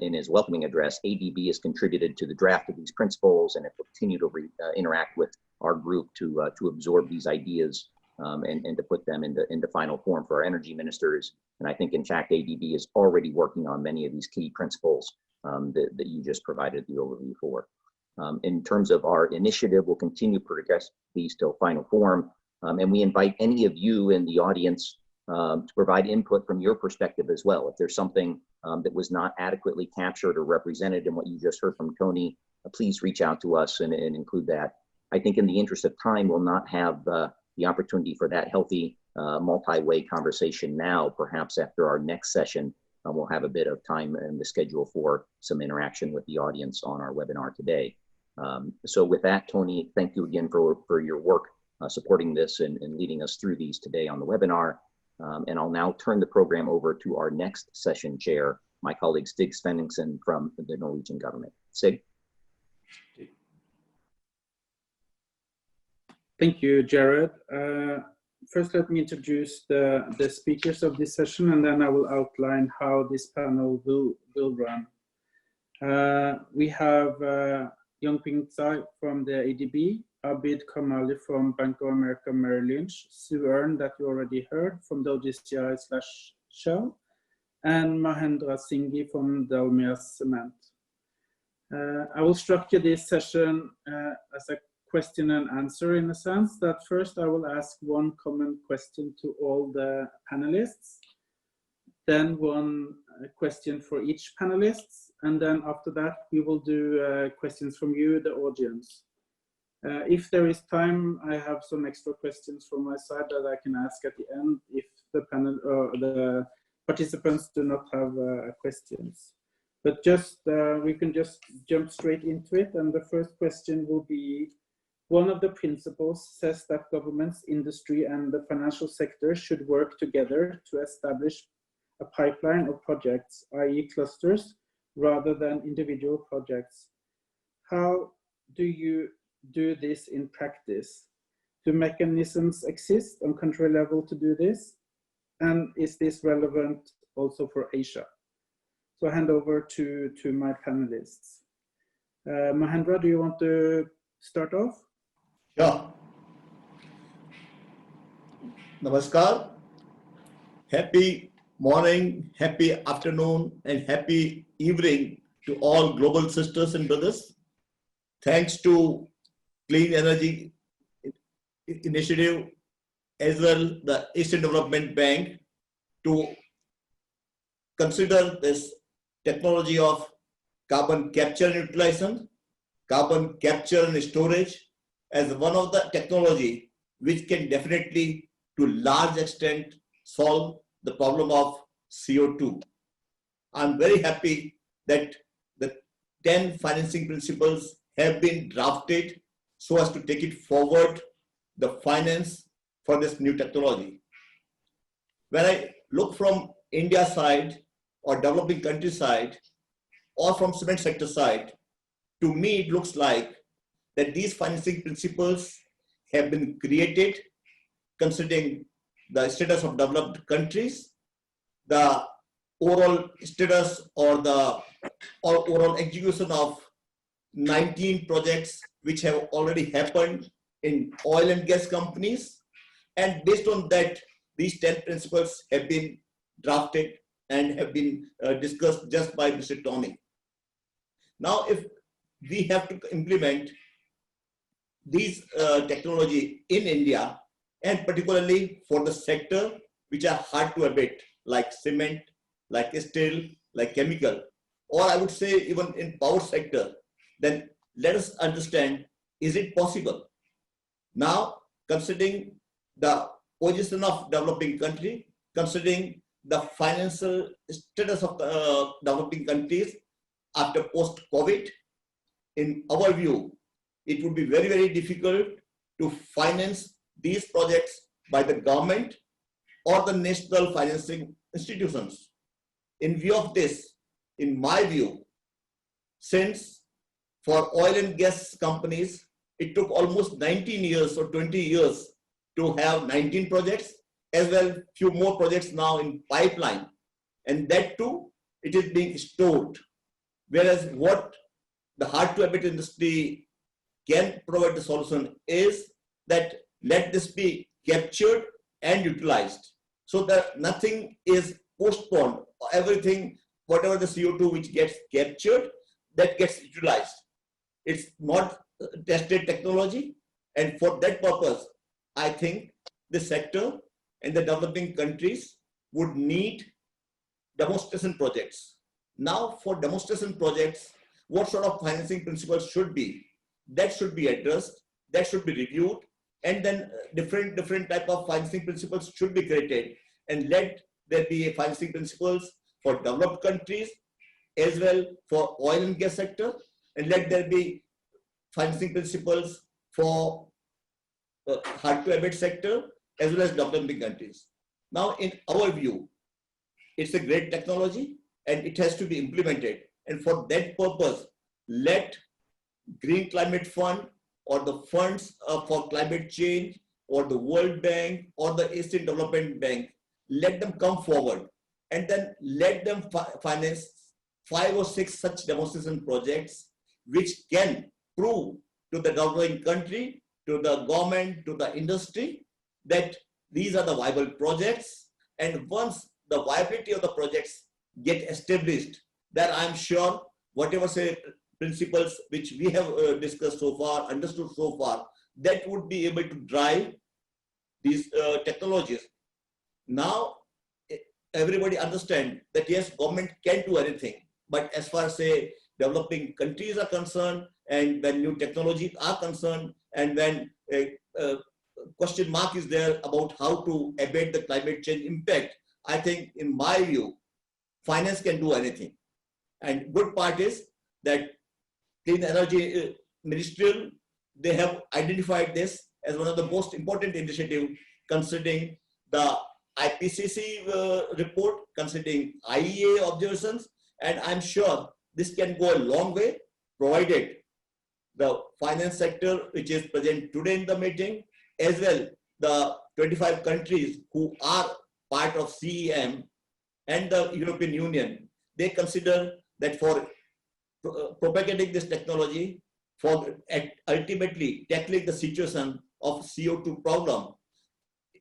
in his welcoming address, ADB has contributed to the draft of these principles, and it will continue to interact with our group to absorb these ideas and to put them into final form for our energy ministers. And I think, in fact, ADB is already working on many of these key principles that you just provided the overview for. In terms of our initiative, we'll continue to progress these till final form. And we invite any of you in the audience to provide input from your perspective as well. If there's something that was not adequately captured or represented in what you just heard from Tony, please reach out to us and include that. I think in the interest of time, we'll not have the opportunity for that healthy multi-way conversation now. Perhaps after our next session, we'll have a bit of time in the schedule for some interaction with the audience on our webinar today. So with that, Tony, thank you again for your work supporting this and leading us through these today on the webinar. And I'll now turn the program over to our next session chair, my colleague Stig Svenningsen from the Norwegian government. Stig. Thank you, Jared. First, let me introduce the speakers of this session, and then I will outline how this panel will run. We have Yongping Chai from the ADB, Abid Kamali from Bank of America Merrill Lynch, Sue Earn, that you already heard, from WCI/Shell, and Mahendra Singhi from Dalmia Cement. I will structure this session as a question and answer, in a sense that first I will ask one common question to all the panelists, then one question for each panelist, and then after that we will do questions from you, the audience. If there is time, I have some extra questions from my side that I can ask at the end if the panel or the participants do not have questions. But just we can just jump straight into it, and the first question will be, One of the principles says that governments, industry, and the financial sector should work together to establish a pipeline of projects, i.e. clusters, rather than individual projects. How do you do this in practice? Do mechanisms exist on country level to do this? And is this relevant also for Asia? So I hand over to my panelists. Mahendra, do you want to start off? Sure. Namaskar. Happy morning, happy afternoon, and happy evening to all global sisters and brothers. Thanks to Clean Energy Initiative as well the Asian Development Bank to consider this technology of carbon capture and utilization, carbon capture and storage as one of the technology which can definitely to large extent solve the problem of CO2. I'm very happy that the 10 financing principles have been drafted so as to take it forward, the finance for this new technology. When I look from India side or developing country side or from cement sector side, to me it looks like that these financing principles have been created considering the status of developed countries, the overall status or the overall execution of 19 projects which have already happened in oil and gas companies. And based on that, these 10 principles have been drafted and have been discussed just by Mr. Tony. Now, if we have to implement these technology in India, and particularly for the sector which are hard to abate, like cement, like steel, like chemical, or I would say even in power sector, then let us understand, is it possible? Now, considering the position of developing country, considering the financial status of the developing countries after post-COVID, in our view, it would be very, very difficult to finance these projects by the government or the national financing institutions. In view of this, in my view, since for oil and gas companies, it took almost 19 years or 20 years to have 19 projects, as well few more projects now in pipeline. And that too, it is being stored. Whereas what the hard to abate industry can provide the solution is that let this be captured and utilized so that nothing is postponed. Everything, whatever the CO2 which gets captured, that gets utilized. It's not tested technology, and for that purpose, I think the sector and the developing countries would need demonstration projects. Now, for demonstration projects, what sort of financing principles should be? That should be addressed, that should be reviewed, and then different type of financing principles should be created, and let there be financing principles for developed countries as well for oil and gas sector, and let there be financing principles for hard to abate sector as well as developing countries. Now, in our view, it's a great technology and it has to be implemented. And for that purpose, let Green Climate Fund or the funds for climate change or the World Bank or the Asian Development Bank, let them come forward and then let them finance 5 or 6 such demonstration projects which can prove to the developing country, to the government, to the industry that these are the viable projects. And once the viability of the projects get established, then I'm sure whatever say principles which we have discussed so far, understood so far, that would be able to drive these technologies. Now, everybody understand that yes, government can do anything, but as far as say developing countries are concerned, and when new technologies are concerned, and when a question mark is there about how to abate the climate change impact, I think in my view, finance can do anything. And good part is that Clean Energy Ministerial they have identified this as one of the most important initiatives, considering the IPCC report, considering IEA observations, and I'm sure this can go a long way, provided the finance sector, which is present today in the meeting, as well the 25 countries who are part of CEM and the European Union, they consider that for propagating this technology, for ultimately tackling the situation of CO2 problem,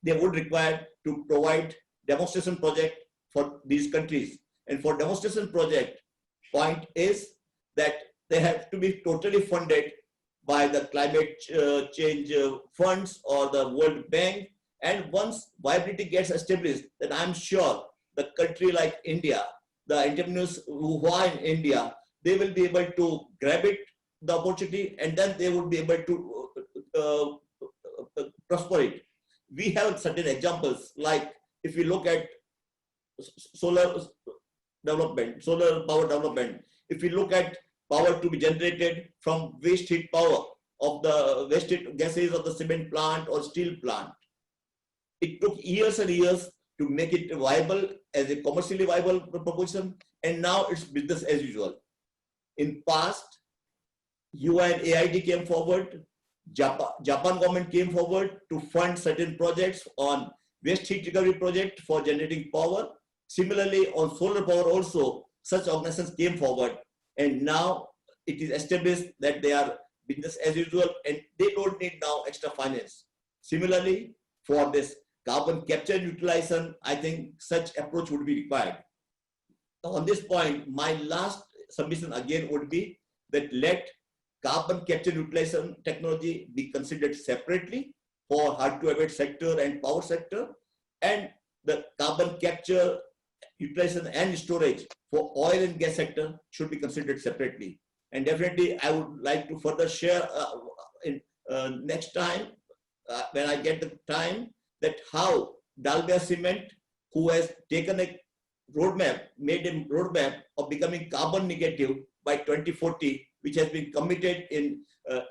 they would require to provide demonstration project for these countries. And for demonstration project, point is that they have to be totally funded by the climate change funds or the World Bank. And once viability gets established, then I'm sure the country like India, the entrepreneurs who are in India, they will be able to grab it, the opportunity, and then they would be able to prosper it. We have certain examples, like if we look at solar development, solar power development, if we look at power to be generated from waste heat power of the waste heat gases of the cement plant or steel plant. It took years and years to make it viable as a commercially viable proposition, and now it's business as usual. In past, UNAID came forward, Japan government came forward to fund certain projects on waste heat recovery project for generating power. Similarly, on solar power also, such organizations came forward, and now it is established that they are business as usual and they don't need now extra finance. Similarly, for this carbon capture and utilization, I think such approach would be required. On this point, my last submission again would be that let carbon capture and utilization technology be considered separately for hard to abate sector and power sector, and the carbon capture, utilization and storage for oil and gas sector should be considered separately. And definitely I would like to further share in next time when I get the time, that how Dalmia Cement, who has taken a roadmap, made a roadmap of becoming carbon negative by 2040, which has been committed in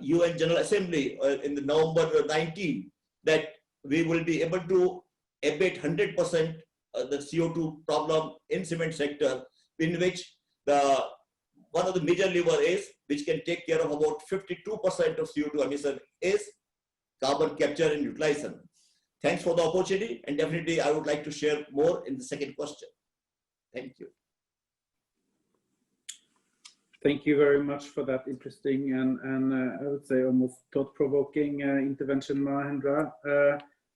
UN General Assembly in the November 19, that we will be able to abate 100% the CO2 problem in cement sector, in which the one of the major lever is, which can take care of about 52% of CO2 emission, is carbon capture and utilization. Thanks for the opportunity, and definitely I would like to share more in the second question. Thank you. Thank you very much for that interesting and I would say almost thought-provoking intervention, Mahendra.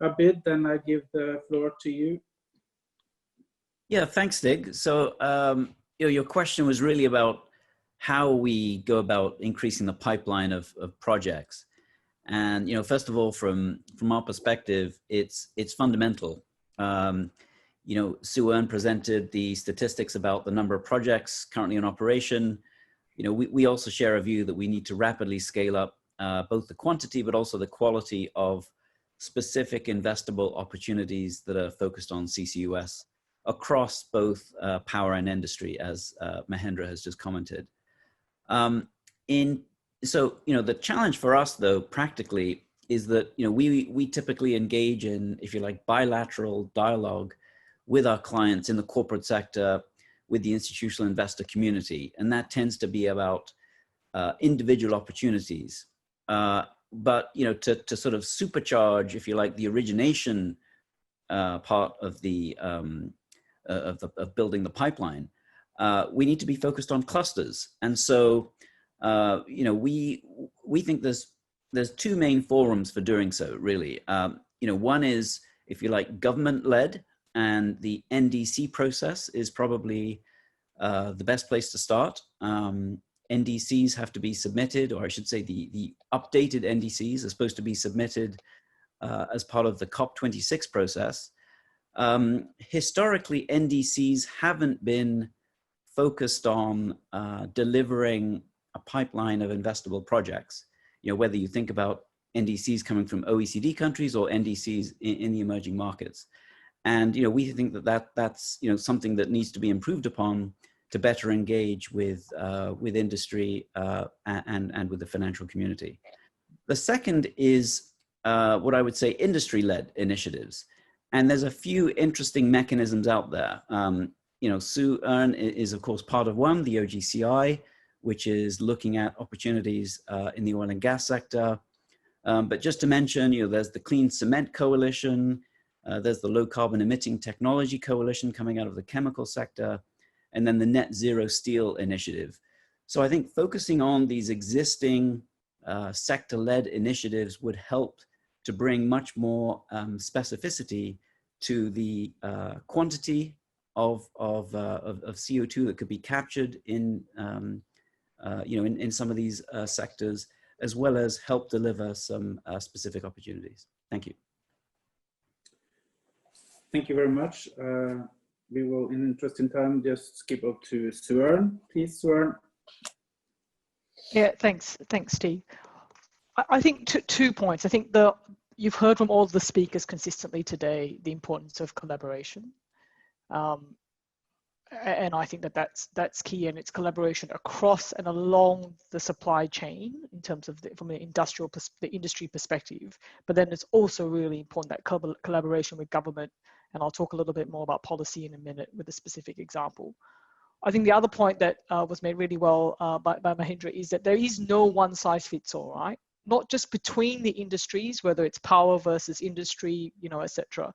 Abid, then I give the floor to you. Yeah, thanks, Dig. So your question was really about how we go about increasing the pipeline of projects. And first of all, from our perspective, it's fundamental. Sue Earn presented the statistics about the number of projects currently in operation. We also share a view that we need to rapidly scale up both the quantity, but also the quality of specific investable opportunities that are focused on CCUS across both power and industry, as Mahendra has just commented. So the challenge for us, though, practically, is that we typically engage in, if you like, bilateral dialogue with our clients in the corporate sector, with the institutional investor community, and that tends to be about individual opportunities. But to sort of supercharge, if you like, the origination part of of building the pipeline, we need to be focused on clusters. And so we think there's two main forums for doing so, really. One is, if you like, government-led, and the NDC process is probably the best place to start. NDCs have to be submitted, or I should say the updated NDCs are supposed to be submitted as part of the COP26 process. Historically, NDCs haven't been focused on delivering a pipeline of investable projects. Whether you think about NDCs coming from OECD countries or NDCs in the emerging markets. And we think that's something that needs to be improved upon to better engage with industry and with the financial community. The second is what I would say industry-led initiatives. And there's a few interesting mechanisms out there. You know, SU-EARN is of course part of one, the OGCI, which is looking at opportunities in the oil and gas sector. But just to mention, you know, there's the Clean Cement Coalition, there's the Low Carbon Emitting Technology Coalition coming out of the chemical sector, and then the Net Zero Steel Initiative. So I think focusing on these existing sector-led initiatives would help to bring much more specificity to the quantity of CO2 that could be captured in, you know, in some of these sectors, as well as help deliver some specific opportunities. Thank you. Thank you very much. We will, in interest in time, just skip up to SU-EARN. Please, SU-EARN. Yeah, thanks, Steve. I think two points. I think you've heard from all the speakers consistently today the importance of collaboration, and I think that's key, and it's collaboration across and along the supply chain in terms of from the industry perspective. But then it's also really important that collaboration with government, and I'll talk a little bit more about policy in a minute with a specific example. I think the other point that was made really well by Mahindra is that there is no one size fits all, right? Not just between the industries, whether it's power versus industry, you know, etc.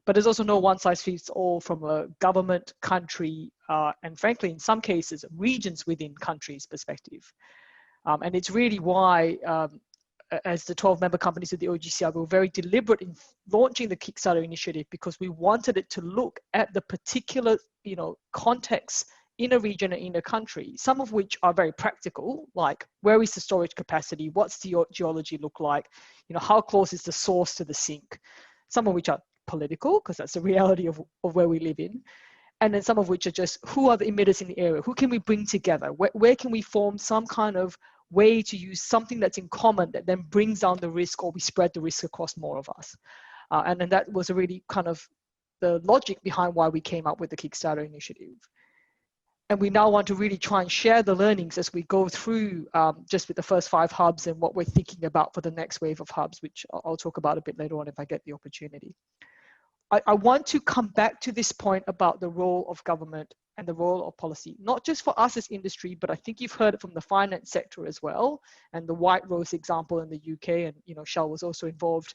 But there's also no one size fits all from a government, country, and frankly, in some cases, regions within countries' perspective. And it's really why, as the 12 member companies of the OGCI, we were very deliberate in launching the Kickstarter initiative because we wanted it to look at the particular, you know, context in a region and in a country, some of which are very practical, like where is the storage capacity, what's the geology look like, you know, how close is the source to the sink, some of which are political, because that's the reality of where we live in, and then some of which are just who are the emitters in the area, who can we bring together, where can we form some kind of way to use something that's in common that then brings down the risk, or we spread the risk across more of us. And then that was a really kind of the logic behind why we came up with the Kickstarter initiative. And we now want to really try and share the learnings as we go through just with the first 5 hubs and what we're thinking about for the next wave of hubs, which I'll talk about a bit later on if I get the opportunity. I want to come back to this point about the role of government and the role of policy, not just for us as industry, but I think you've heard it from the finance sector as well. And the White Rose example in the UK, and you know, Shell was also involved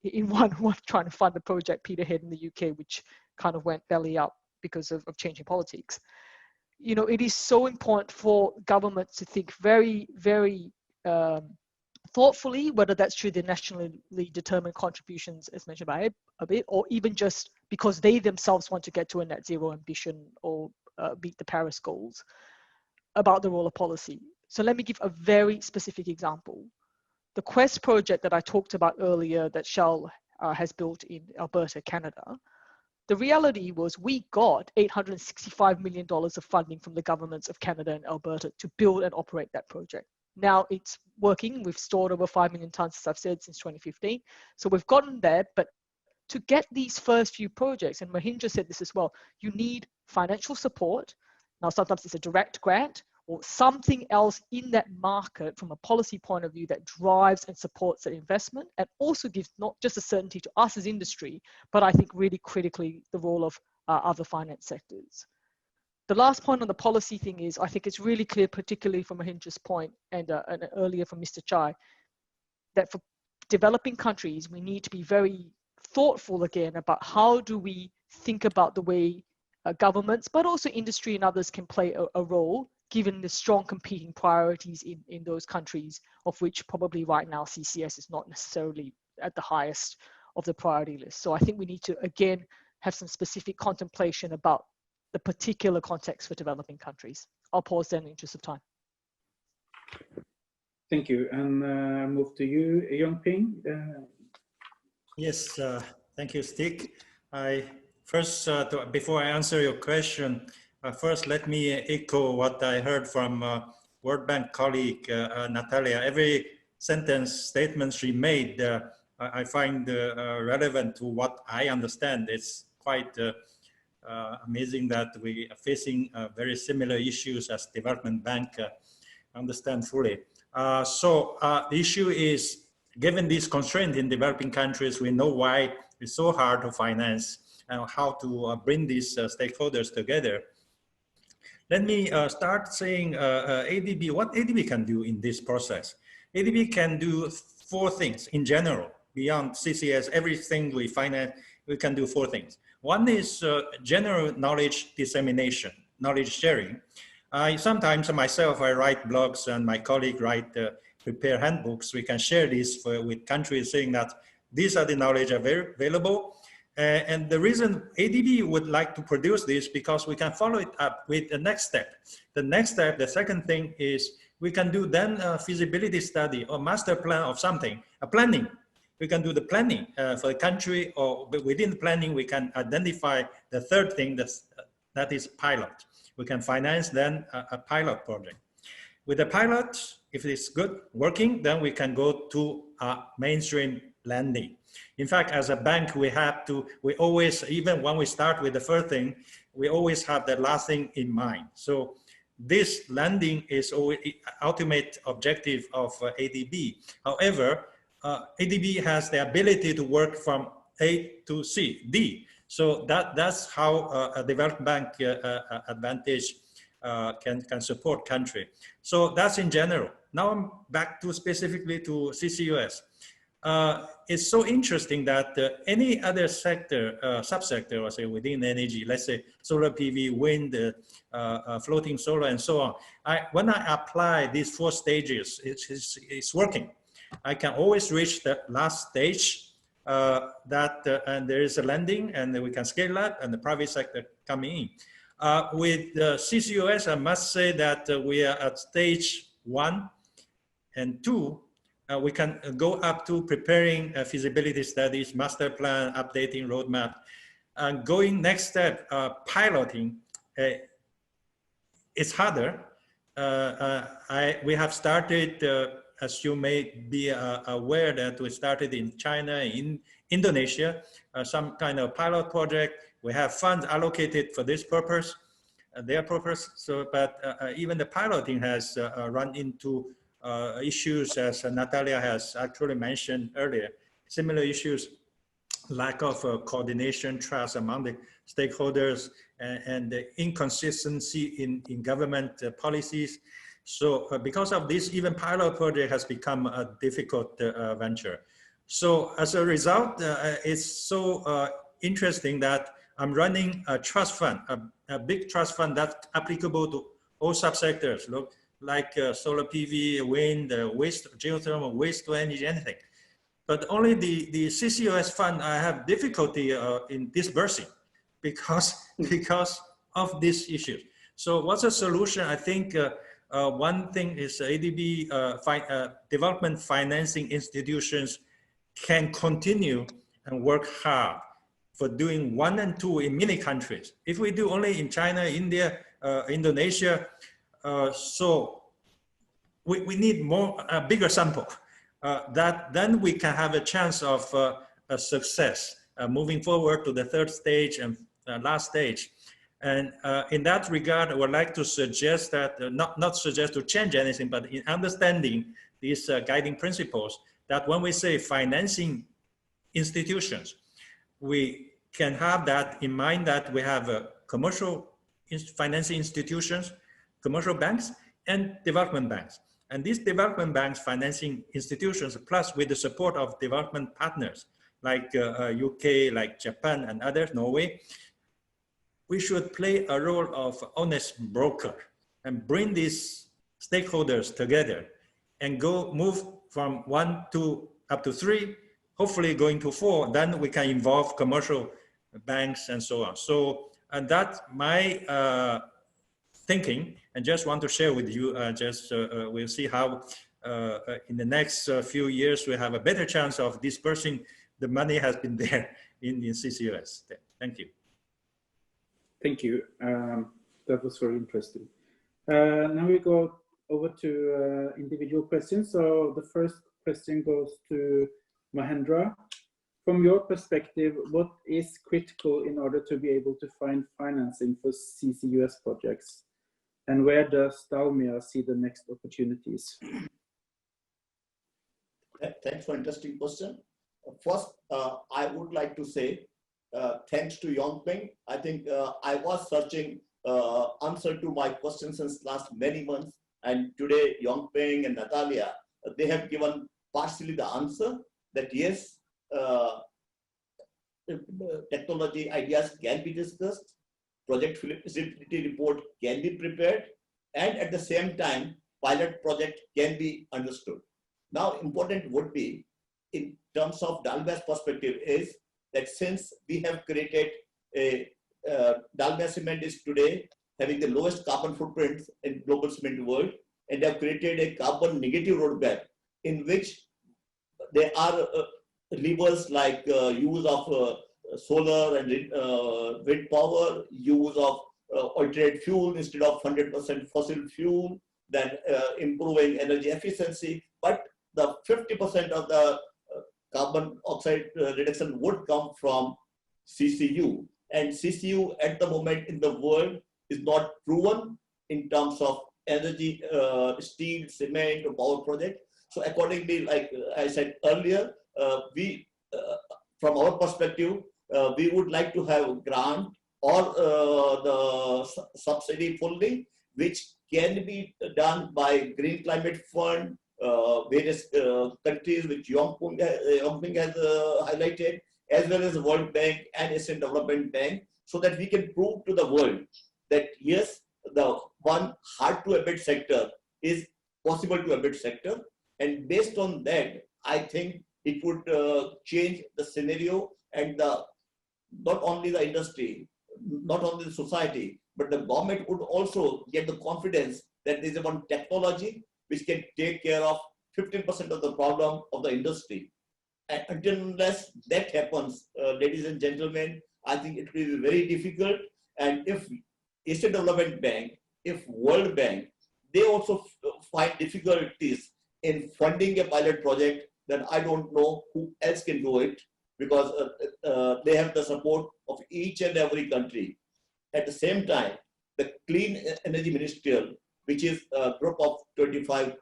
in one trying to fund the project Peterhead in the UK, which kind of went belly up because of changing politics. You know, it is so important for governments to think very, very thoughtfully, whether that's through the nationally determined contributions, as mentioned by a bit, or even just because they themselves want to get to a net zero ambition or meet the Paris goals, about the role of policy. So let me give a very specific example. The Quest project that I talked about earlier that Shell has built in Alberta, Canada, the reality was we got $865 million of funding from the governments of Canada and Alberta to build and operate that project. Now it's working. We've stored over 5 million tons, as I've said, since 2015. So we've gotten there, but to get these first few projects, and Mahindra said this as well, you need financial support. Now, sometimes it's a direct grant or something else in that market from a policy point of view that drives and supports that investment, and also gives not just a certainty to us as industry, but I think really critically the role of other finance sectors. The last point on the policy thing is, I think it's really clear, particularly from Mahindra's point and earlier from Mr. Chai, that for developing countries, we need to be very thoughtful again about how do we think about the way governments, but also industry and others can play a role, given the strong competing priorities in those countries, of which probably right now CCS is not necessarily at the highest of the priority list. So I think we need to, again, have some specific contemplation about the particular context for developing countries. I'll pause there in the interest of time. Thank you. And move to you, Yongping. Yes, thank you, Stig. Before I answer your question, first let me echo what I heard from World Bank colleague Natalia. Every statement she made, I find relevant to what I understand. It's quite amazing that we are facing very similar issues as Development Bank understand fully. The issue is given these constraints in developing countries, we know why it's so hard to finance and how to bring these stakeholders together. Let me start saying ADB, what ADB can do in this process. ADB can do 4 things in general. Beyond CCS, everything we finance, we can do 4 things. One is general knowledge dissemination, knowledge sharing. Sometimes myself, I write blogs and my colleague prepare handbooks. We can share this with countries saying that these are the knowledge available. And the reason ADB would like to produce this because we can follow it up with the next step. The next step, the second thing is we can do then a feasibility study or master plan of something, a planning. We can do the planning for the country, or within the planning, we can identify the third thing that is pilot. We can finance then a pilot project. With the pilot, if it's good working, then we can go to a mainstream lending. In fact, as a bank, we always, even when we start with the first thing, we always have the last thing in mind. So this lending is always the ultimate objective of ADB. However, ADB has the ability to work from A to D. So that's how a developed bank advantage can support country. So that's in general. Now I'm back to specifically to CCUS. It's so interesting that any other sector, subsector, or say within energy, let's say solar PV, wind, floating solar, and so on. When I apply these 4 stages, it's working. I can always reach the last stage and there is a lending, and then we can scale that, and the private sector coming in. With CCUS, I must say that we are at stage 1 and 2. We can go up to preparing feasibility studies, master plan, updating roadmap, and going next step, piloting. It's harder. We have started, as you may be aware, that we started in China, in Indonesia, some kind of pilot project. We have funds allocated for this purpose, their purpose. So, but even the piloting has run into issues, as Natalia has actually mentioned earlier, similar issues, lack of coordination, trust among the stakeholders, and the inconsistency in government policies. So because of this, even pilot project has become a difficult venture. So as a result, it's so interesting that I'm running a trust fund, a big trust fund that's applicable to all subsectors. Look, like solar PV, wind, waste, geothermal, waste to energy, anything. But only the CCUS fund, I have difficulty in disbursing because of these issues. So what's the solution? I think one thing is ADB development financing institutions can continue and work hard for doing 1 and 2 in many countries. If we do only in China, India, Indonesia, so we need a bigger sample. Then we can have a chance of a success moving forward to the 3rd stage and last stage. And in that regard, I would like to suggest that, not suggest to change anything, but in understanding these guiding principles, that when we say financing institutions, we can have that in mind, that we have commercial financing institutions, commercial banks, and development banks. And these development banks, financing institutions, plus with the support of development partners like UK, like Japan and others, Norway, we should play a role of honest broker and bring these stakeholders together and move from 1 to up to 3, hopefully going to 4. Then we can involve commercial banks and so on. So, and that's my thinking, and just want to share with you. We'll see how in the next few years we have a better chance of dispersing the money has been there in CCUS. Thank you. Thank you. That was very interesting. Now we go over to individual questions. So the first question goes to Mahendra. From your perspective, what is critical in order to be able to find financing for CCUS projects? And where does Dalmia see the next opportunities? Thanks for interesting question. First, I would like to say thanks to Yongping. I think I was searching answer to my question since last many months, and today Yongping and Natalia, they have given partially the answer that yes, technology ideas can be discussed, project feasibility report can be prepared, and at the same time, pilot project can be understood. Now, important would be, in terms of Dalmia's perspective, is that since we have created a Dalmia Cement is today having the lowest carbon footprint in global cement world, and have created a carbon negative roadmap in which there are levers like use of solar and wind power, use of alternate fuel instead of 100% fossil fuel, then improving energy efficiency. But the 50% of the carbon oxide reduction would come from CCU. And CCU at the moment in the world is not proven in terms of energy, steel, cement, or power project. So accordingly, like I said earlier, we, from our perspective, we would like to have a grant or the subsidy funding, which can be done by Green Climate Fund, various countries which Yongping has highlighted, as well as the World Bank and Asian Development Bank, so that we can prove to the world that yes, the one hard to abate sector is possible to abate sector. And based on that, I think it would change the scenario, and not only the industry, not only the society, but the government would also get the confidence that there is one technology which can take care of 15% of the problem of the industry. And unless that happens, ladies and gentlemen, I think it will be very difficult. And if Asian Development Bank, if World Bank, they also find difficulties in funding a pilot project, then I don't know who else can do it, because they have the support of each and every country. At the same time, the Clean Energy Ministerial, which is a group of 25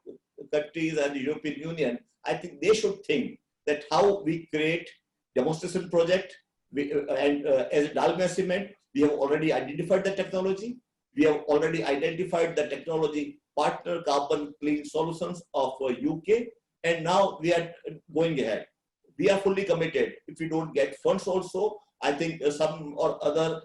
countries and the European Union, I think they should think that how we create demonstration project. As Dalmia Cement, we have already identified the technology. We have already identified the technology partner carbon clean solutions of UK, and now we are going ahead. We are fully committed. If we don't get funds also, I think some or other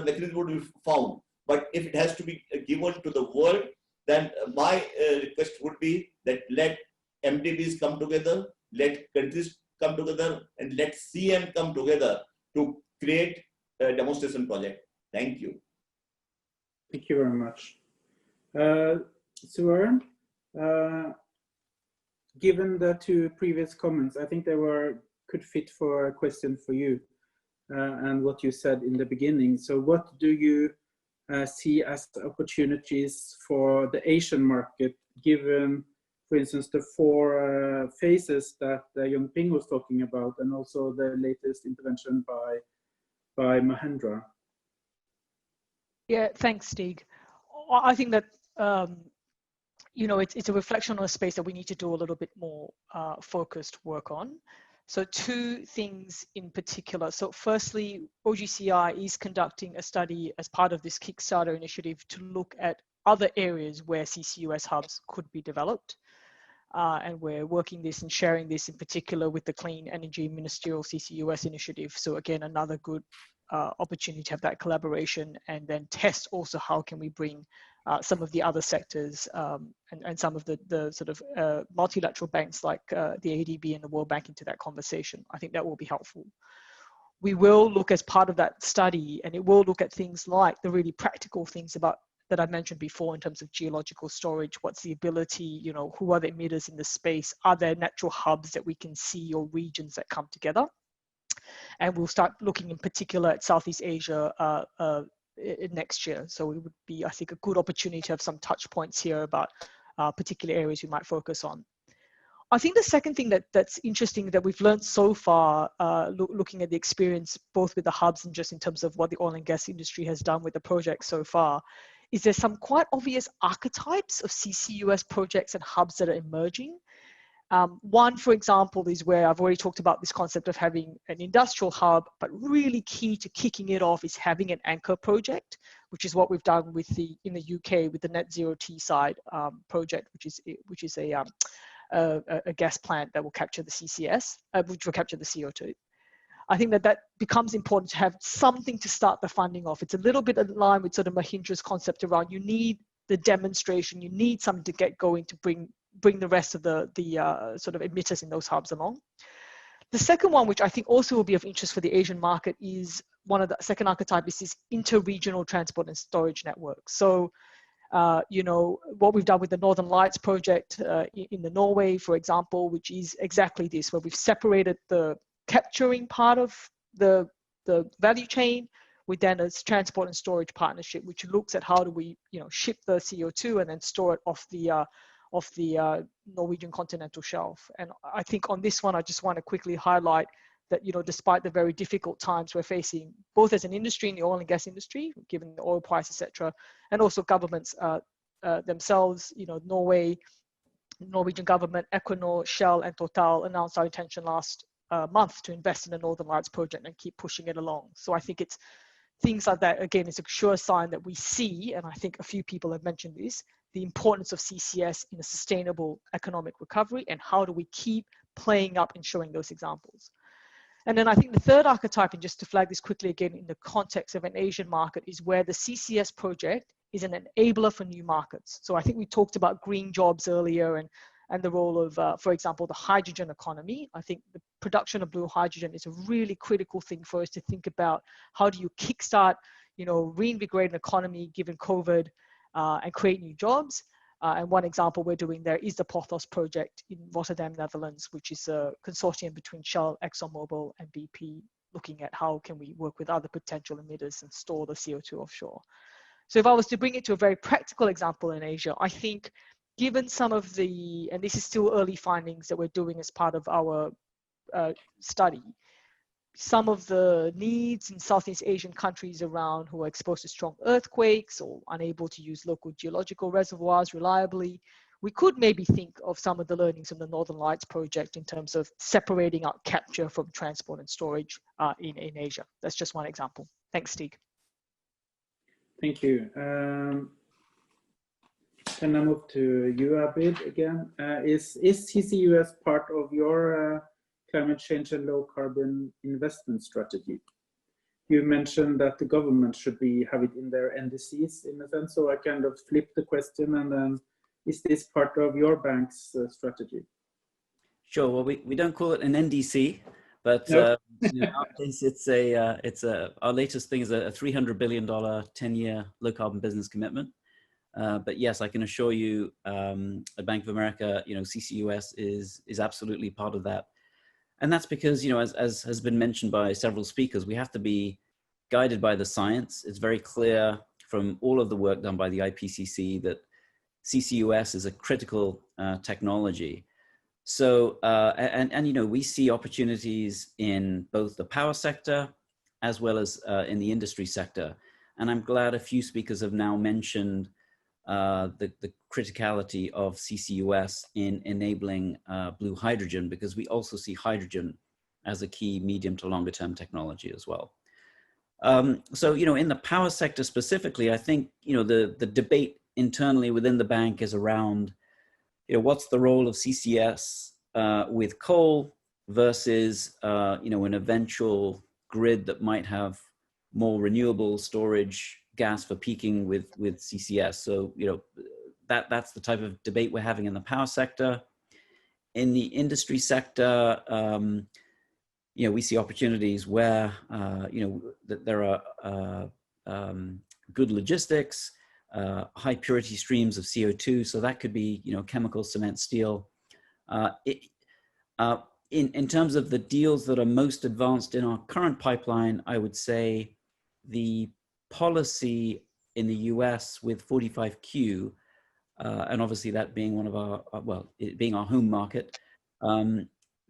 mechanism would be found. But if it has to be given to the world, then my request would be that let MDBs come together, let countries come together, and let CM come together to create a demonstration project. Thank you. Thank you very much. Suren, given the two previous comments, I think they could fit for a question for you and what you said in the beginning. So what do you see as opportunities for the Asian market, given, for instance, the 4 phases that Yongping was talking about, and also the latest intervention by Mahendra? Yeah, thanks, Stig. I think that you know, it's a reflection on a space that we need to do a little bit more focused work on. So 2 things in particular. So firstly, OGCI is conducting a study as part of this Kickstarter initiative to look at other areas where CCUS hubs could be developed. And we're working this and sharing this in particular with the Clean Energy Ministerial CCUS initiative. So again, another good opportunity to have that collaboration, and then test also how can we bring some of the other sectors and some of the sort of multilateral banks like the ADB and the World Bank into that conversation. I think that will be helpful. We will look as part of that study, and it will look at things like the really practical things about that I mentioned before in terms of geological storage. What's the ability, you know, who are the emitters in the space? Are there natural hubs that we can see, or regions that come together? And we'll start looking in particular at Southeast Asia next year. So it would be, I think, a good opportunity to have some touch points here about particular areas we might focus on. I think the second thing that's interesting that we've learned so far, looking at the experience both with the hubs and just in terms of what the oil and gas industry has done with the project so far, is there's some quite obvious archetypes of CCUS projects and hubs that are emerging. One, for example, is where I've already talked about this concept of having an industrial hub, but really key to kicking it off is having an anchor project, which is what we've done with in the UK with the Net Zero Teesside project, which is a gas plant that will capture the CCS, which will capture the CO2. I think that becomes important to have something to start the funding off. It's a little bit in line with sort of Mahindra's concept around you need the demonstration, you need something to get going to bring the rest of the sort of emitters in those hubs along. The second one, which I think also will be of interest for the Asian market, is one of the second archetype is this inter-regional transport and storage network. So, you know, what we've done with the Northern Lights project in the Norway, for example, which is exactly this, where we've separated the capturing part of the value chain with then a transport and storage partnership, which looks at how do we, you know, ship the CO2 and then store it off the Norwegian continental shelf. And I think on this one, I just want to quickly highlight that, you know, despite the very difficult times we're facing, both as an industry in the oil and gas industry, given the oil price, etc., and also governments themselves, you know, Norwegian government, Equinor, Shell, and Total announced our intention last month to invest in the Northern Lights project and keep pushing it along. So I think it's things like that, again, is a sure sign that we see, and I think a few people have mentioned this, the importance of CCS in a sustainable economic recovery, and how do we keep playing up and showing those examples. And then I think the third archetype, and just to flag this quickly again in the context of an Asian market, is where the CCS project is an enabler for new markets. So I think we talked about green jobs earlier and the role of, for example, the hydrogen economy. I think the production of blue hydrogen is a really critical thing for us to think about. How do you kickstart, you know, reinvigorate an economy given COVID and create new jobs? And one example we're doing there is the Pothos project in Rotterdam, Netherlands, which is a consortium between Shell, ExxonMobil, and BP, looking at how can we work with other potential emitters and store the CO2 offshore. So if I was to bring it to a very practical example in Asia, I think given some of the, and this is still early findings that we're doing as part of our study, some of the needs in Southeast Asian countries around who are exposed to strong earthquakes or unable to use local geological reservoirs reliably, we could maybe think of some of the learnings from the Northern Lights project in terms of separating out capture from transport and storage in Asia. That's just one example. Thanks, Stig. Thank you. Can I move to you, Abid, again? Is CCUS part of your climate change and low carbon investment strategy? You mentioned that the government should have it in their NDCs in a sense, so I kind of flipped the question, and then is this part of your bank's strategy? Sure. Well, we don't call it an NDC, but nope. In our case, our latest thing is a $300 billion 10-year low carbon business commitment. But yes, I can assure you, at Bank of America, you know, CCUS is absolutely part of that. And that's because, you know, as has been mentioned by several speakers, we have to be guided by the science. It's very clear from all of the work done by the IPCC that CCUS is a critical technology. So, and you know, we see opportunities in both the power sector as well as in the industry sector. And I'm glad a few speakers have now mentioned the criticality of CCUS in enabling blue hydrogen, because we also see hydrogen as a key medium to longer term technology as well. So, you know, in the power sector specifically, I think, you know, the debate internally within the bank is around, you know, what's the role of CCS with coal versus, you know, an eventual grid that might have more renewable storage gas for peaking with CCS. So, you know, that's the type of debate we're having in the power sector. In the industry sector, you know, we see opportunities where, you know, that there are good logistics, high purity streams of CO2. So that could be, you know, chemical, cement, steel. In terms of the deals that are most advanced in our current pipeline, I would say the policy in the US with 45Q, and obviously that being one of our, well, it being our home market,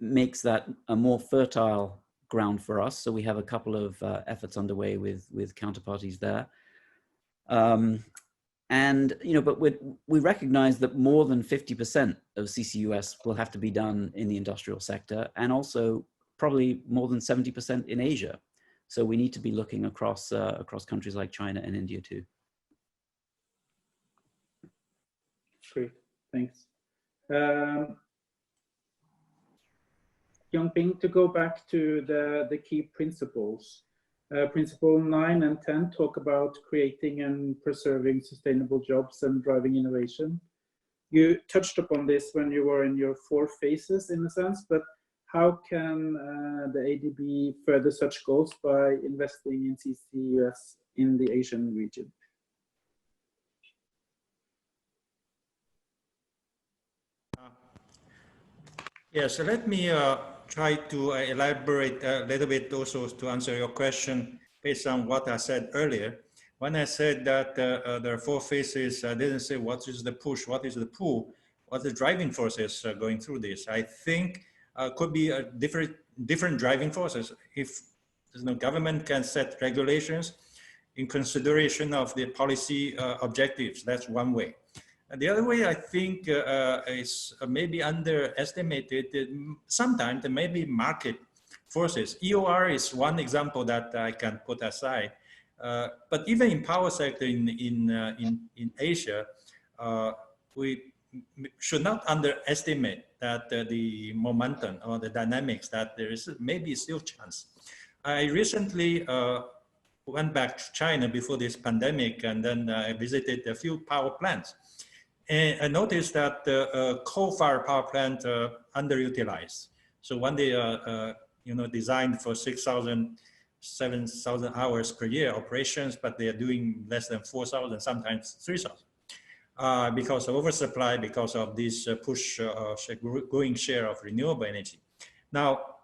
makes that a more fertile ground for us. So we have a couple of efforts underway with counterparties there. And, but we recognize that more than 50% of CCUS will have to be done in the industrial sector, and also probably more than 70% in Asia. So we need to be looking across countries like China and India too. Great, thanks. Yongping, to go back to the key principles. Principle 9 and 10 talk about creating and preserving sustainable jobs and driving innovation. You touched upon this when you were in your 4 phases in a sense, but how can the ADB further such goals by investing in CCUS in the Asian region? Yeah, so let me try to elaborate a little bit also to answer your question based on what I said earlier. When I said that there are 4 phases, I didn't say what is the push, what is the pull, what the driving forces going through this. I think could be a different driving forces. If the government can set regulations in consideration of the policy objectives, that's one way. And the other way, I think, is maybe underestimated. Sometimes there may be market forces. EOR is one example that I can put aside. But even in power sector in Asia, we should not underestimate that the momentum or the dynamics, that there is maybe still chance. I recently went back to China before this pandemic, and then I visited a few power plants. And I noticed that the coal-fired power plant underutilized. So when they designed for 6,000, 7,000 hours per year operations, but they are doing less than 4,000, sometimes 3,000, because of oversupply, because of this growing share of renewable energy. Now,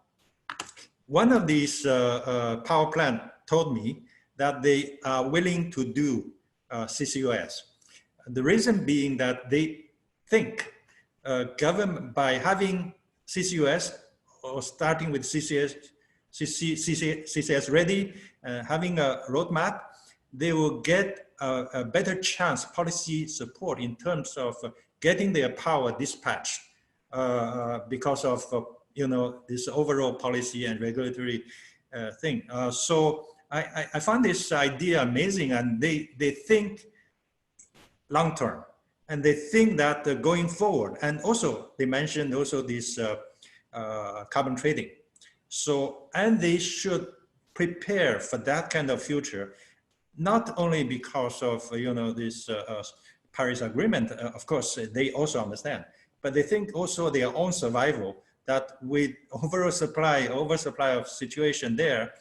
one of these power plant told me that they are willing to do CCUS. The reason being that they think government, by having CCUS or starting with CCS ready, having a roadmap, they will get a better chance, policy support in terms of getting their power dispatched because of this overall policy and regulatory thing. So I found this idea amazing, and they think long term, and they think that going forward, and also they mentioned also this carbon trading. So, and they should prepare for that kind of future, not only because of this Paris Agreement. Of course, they also understand, but they think also their own survival. That with oversupply of situation there,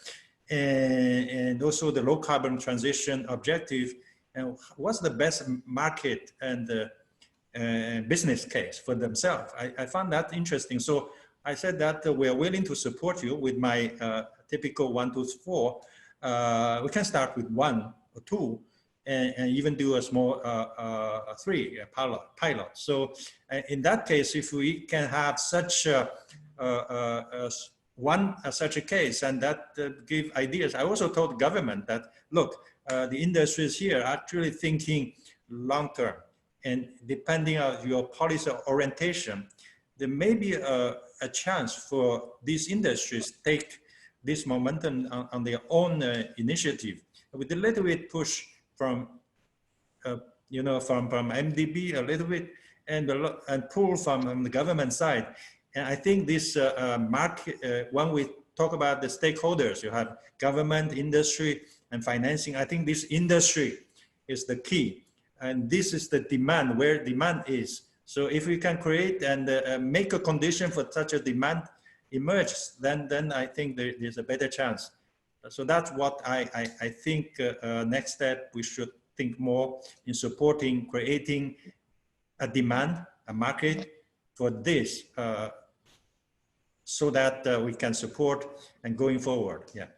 and also the low carbon transition objective. And what's the best market and business case for themselves? I found that interesting. So I said that we are willing to support you with my typical 1, 2, 4. We can start with 1 or 2, and even do a small 3 pilot. So in that case, if we can have such such a case, and that give ideas. I also told the government that, look, the industry is here actually thinking long term, and depending on your policy orientation, there may be a chance for these industries take this momentum on their own initiative, with a little bit push from from MDB a little bit, and pull from the government side. And I think this market, when we talk about the stakeholders, you have government, industry, and financing. I think this industry is the key, and this is the demand, where demand is. So if we can create and make a condition for such a demand emerge, then I think there's a better chance. So that's what I think next step, we should think more in supporting, creating a demand, a market for this, so that we can support and going forward. Yeah,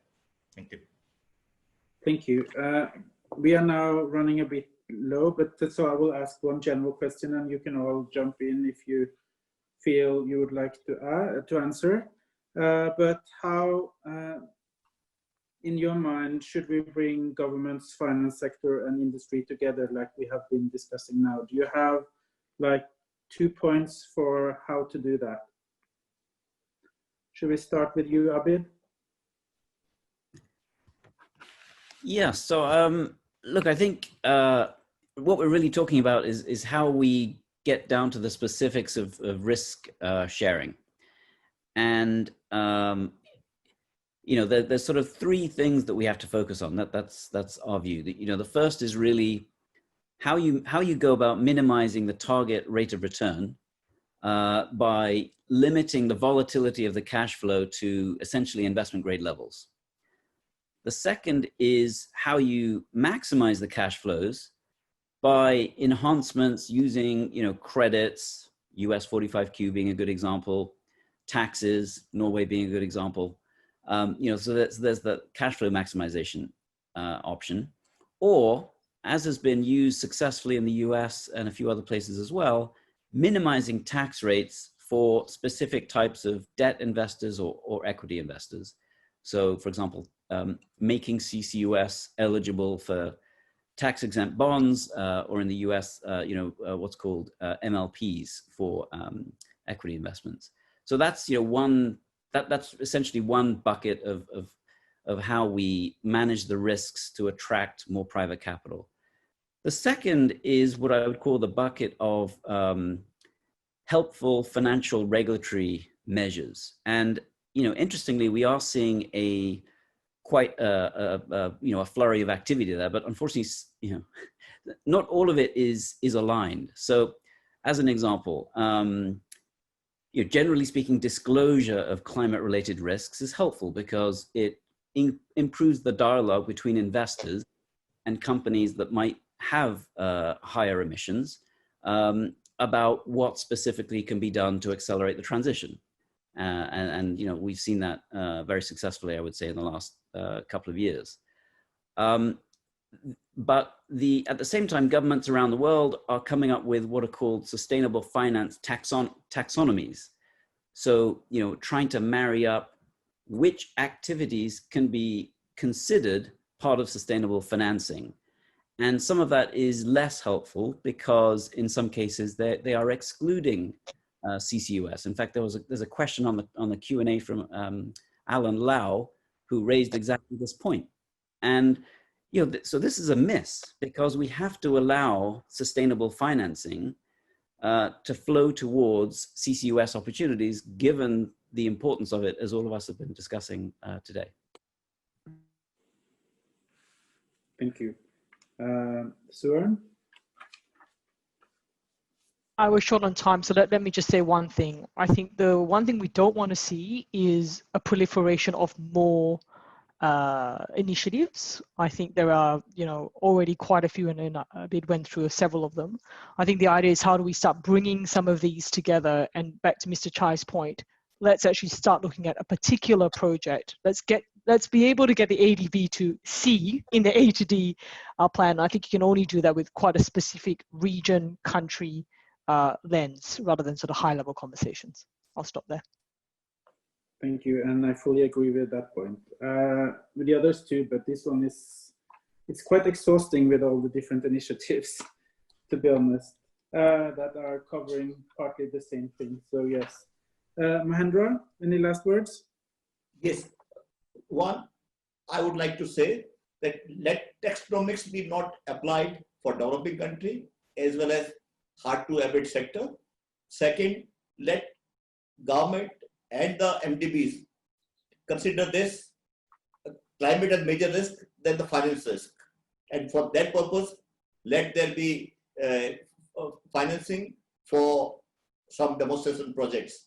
thank you. Thank you. We are now running a bit low, but so I will ask one general question, and you can all jump in if you feel you would like to answer. But how in your mind, should we bring governments, finance sector, and industry together like we have been discussing now? Do you have like 2 points for how to do that? Should we start with you, Abid? Yeah, so look, I think what we're really talking about is how we get down to the specifics of risk sharing. And you know, there's sort of three things that we have to focus on. That's our view. You know, the first is really how you go about minimizing the target rate of return by limiting the volatility of the cash flow to essentially investment grade levels. The second is how you maximize the cash flows by enhancements using, you know, credits, US 45Q being a good example, taxes, Norway being a good example. You know, so there's the cash flow maximization option, or as has been used successfully in the US and a few other places as well, minimizing tax rates for specific types of debt investors or equity investors. So for example, making CCUS eligible for tax-exempt bonds, or in the US, you know, what's called MLPs for equity investments. So that's, you know, that's essentially one bucket of how we manage the risks to attract more private capital. The second is what I would call the bucket of helpful financial regulatory measures. And, you know, interestingly, we are seeing quite you know, a flurry of activity there, but unfortunately, you know, not all of it is aligned. So as an example, you know, generally speaking, disclosure of climate-related risks is helpful because it improves the dialogue between investors and companies that might have higher emissions about what specifically can be done to accelerate the transition. And you know, we've seen that very successfully, I would say, in the last couple of years. But at the same time, governments around the world are coming up with what are called sustainable finance taxonomies. So, you know, trying to marry up which activities can be considered part of sustainable financing. And some of that is less helpful because in some cases they are excluding CCUS. In fact, there's a question on the Q&A from Alan Lau, who raised exactly this point. And you know, so this is a miss because we have to allow sustainable financing to flow towards CCUS opportunities, given the importance of it, as all of us have been discussing today. Thank you. Suren? I was short on time, so let me just say one thing. I think the one thing we don't want to see is a proliferation of more initiatives. I think there are, you know, already quite a few, and Abid went through several of them. I think the idea is how do we start bringing some of these together? And back to Mr. Chai's point, let's actually start looking at a particular project. Let's be able to get the ADV to C in the A to D plan. I think you can only do that with quite a specific region, country lens, rather than sort of high level conversations. I'll stop there. Thank you, and I fully agree with that point. With the others too, but this one it's quite exhausting with all the different initiatives, to be honest, that are covering partly the same thing. So yes, Mahendra, any last words? Yes, one, I would like to say that let taxonomics be not applied for developing country as well as hard to abate sector. Second, let government and the MDBs consider this climate as major risk than the finance risk. And for that purpose, let there be financing for some demonstration projects.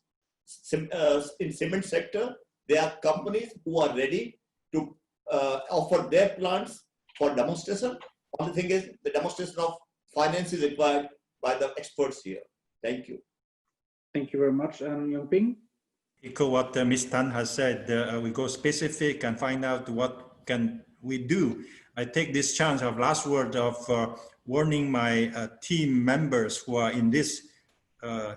In cement sector, there are companies who are ready to offer their plants for demonstration. Only thing is the demonstration of finance is required by the experts here. Thank you. Thank you very much. And Yongping? Echo what Ms. Tan has said. We go specific and find out what can we do. I take this chance of last word of warning my team members who are in this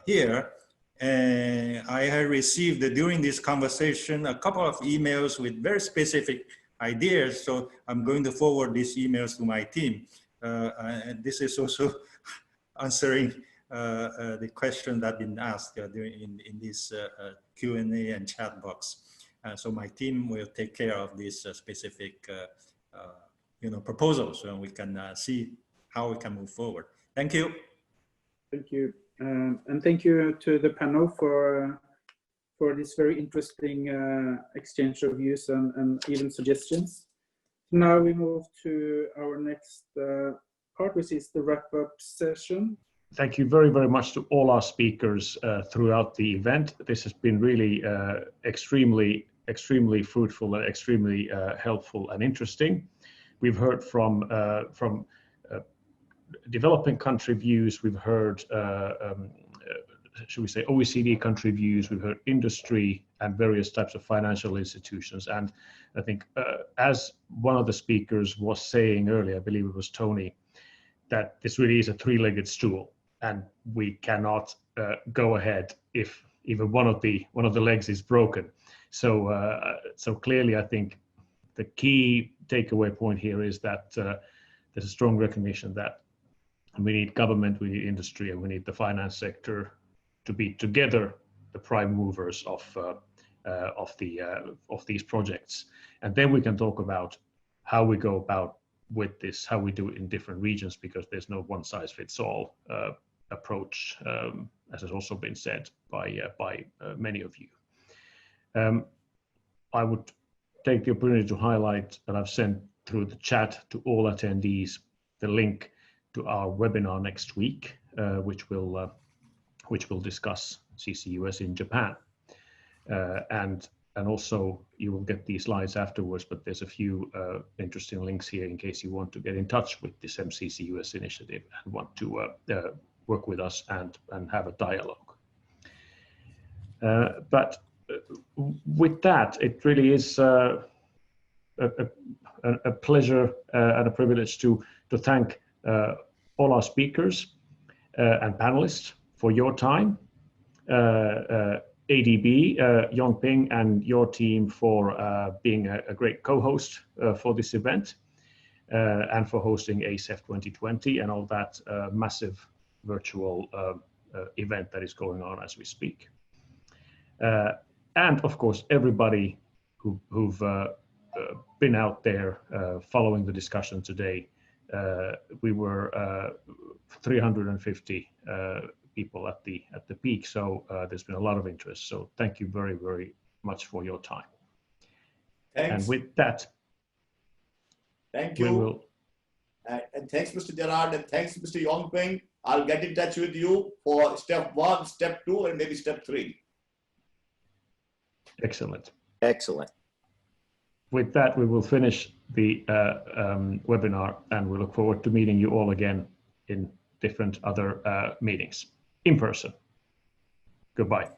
here. And I have received during this conversation a couple of emails with very specific ideas. So I'm going to forward these emails to my team. And this is also answering the question that been asked in this Q&A and chat box. So my team will take care of these specific proposals, so we can see how we can move forward. Thank you. Thank you. And thank you to the panel for this very interesting exchange of views and even suggestions. Now we move to our next part, which is the wrap-up session. Thank you very, very much to all our speakers throughout the event. This has been really extremely fruitful and extremely helpful and interesting. We've heard from developing country views. We've heard, should we say, OECD country views. We've heard industry and various types of financial institutions. And I think, as one of the speakers was saying earlier, I believe it was Tony, that this really is a three-legged stool, and we cannot go ahead if even one of the legs is broken. So clearly, I think the key takeaway point here is that there's a strong recognition that we need government, we need industry, and we need the finance sector to be together the prime movers of these projects. And then we can talk about how we go about with this, how we do it in different regions, because there's no one-size-fits-all approach, as has also been said by many of you. I would take the opportunity to highlight that I've sent through the chat to all attendees the link to our webinar next week, which will discuss CCUS in Japan. And also you will get these slides afterwards, but there's a few interesting links here in case you want to get in touch with this CCUS initiative and want to work with us and have a dialogue. But with that, it really is a pleasure and a privilege to thank all our speakers and panelists for your time. ADB, Yongping, and your team for being a great co-host for this event and for hosting ACEF 2020 and all that massive virtual event that is going on as we speak. And of course, everybody who've been out there following the discussion today. We were 350 people at the peak, so there's been a lot of interest. So thank you very, very much for your time. Thanks. And with that, thank you. And thanks, Mr. Gerard, and thanks, Mr. Yongping. I'll get in touch with you for step 1, step 2, and maybe step 3. Excellent. Excellent. With that, we will finish the webinar, and we look forward to meeting you all again in different other meetings in person. Goodbye.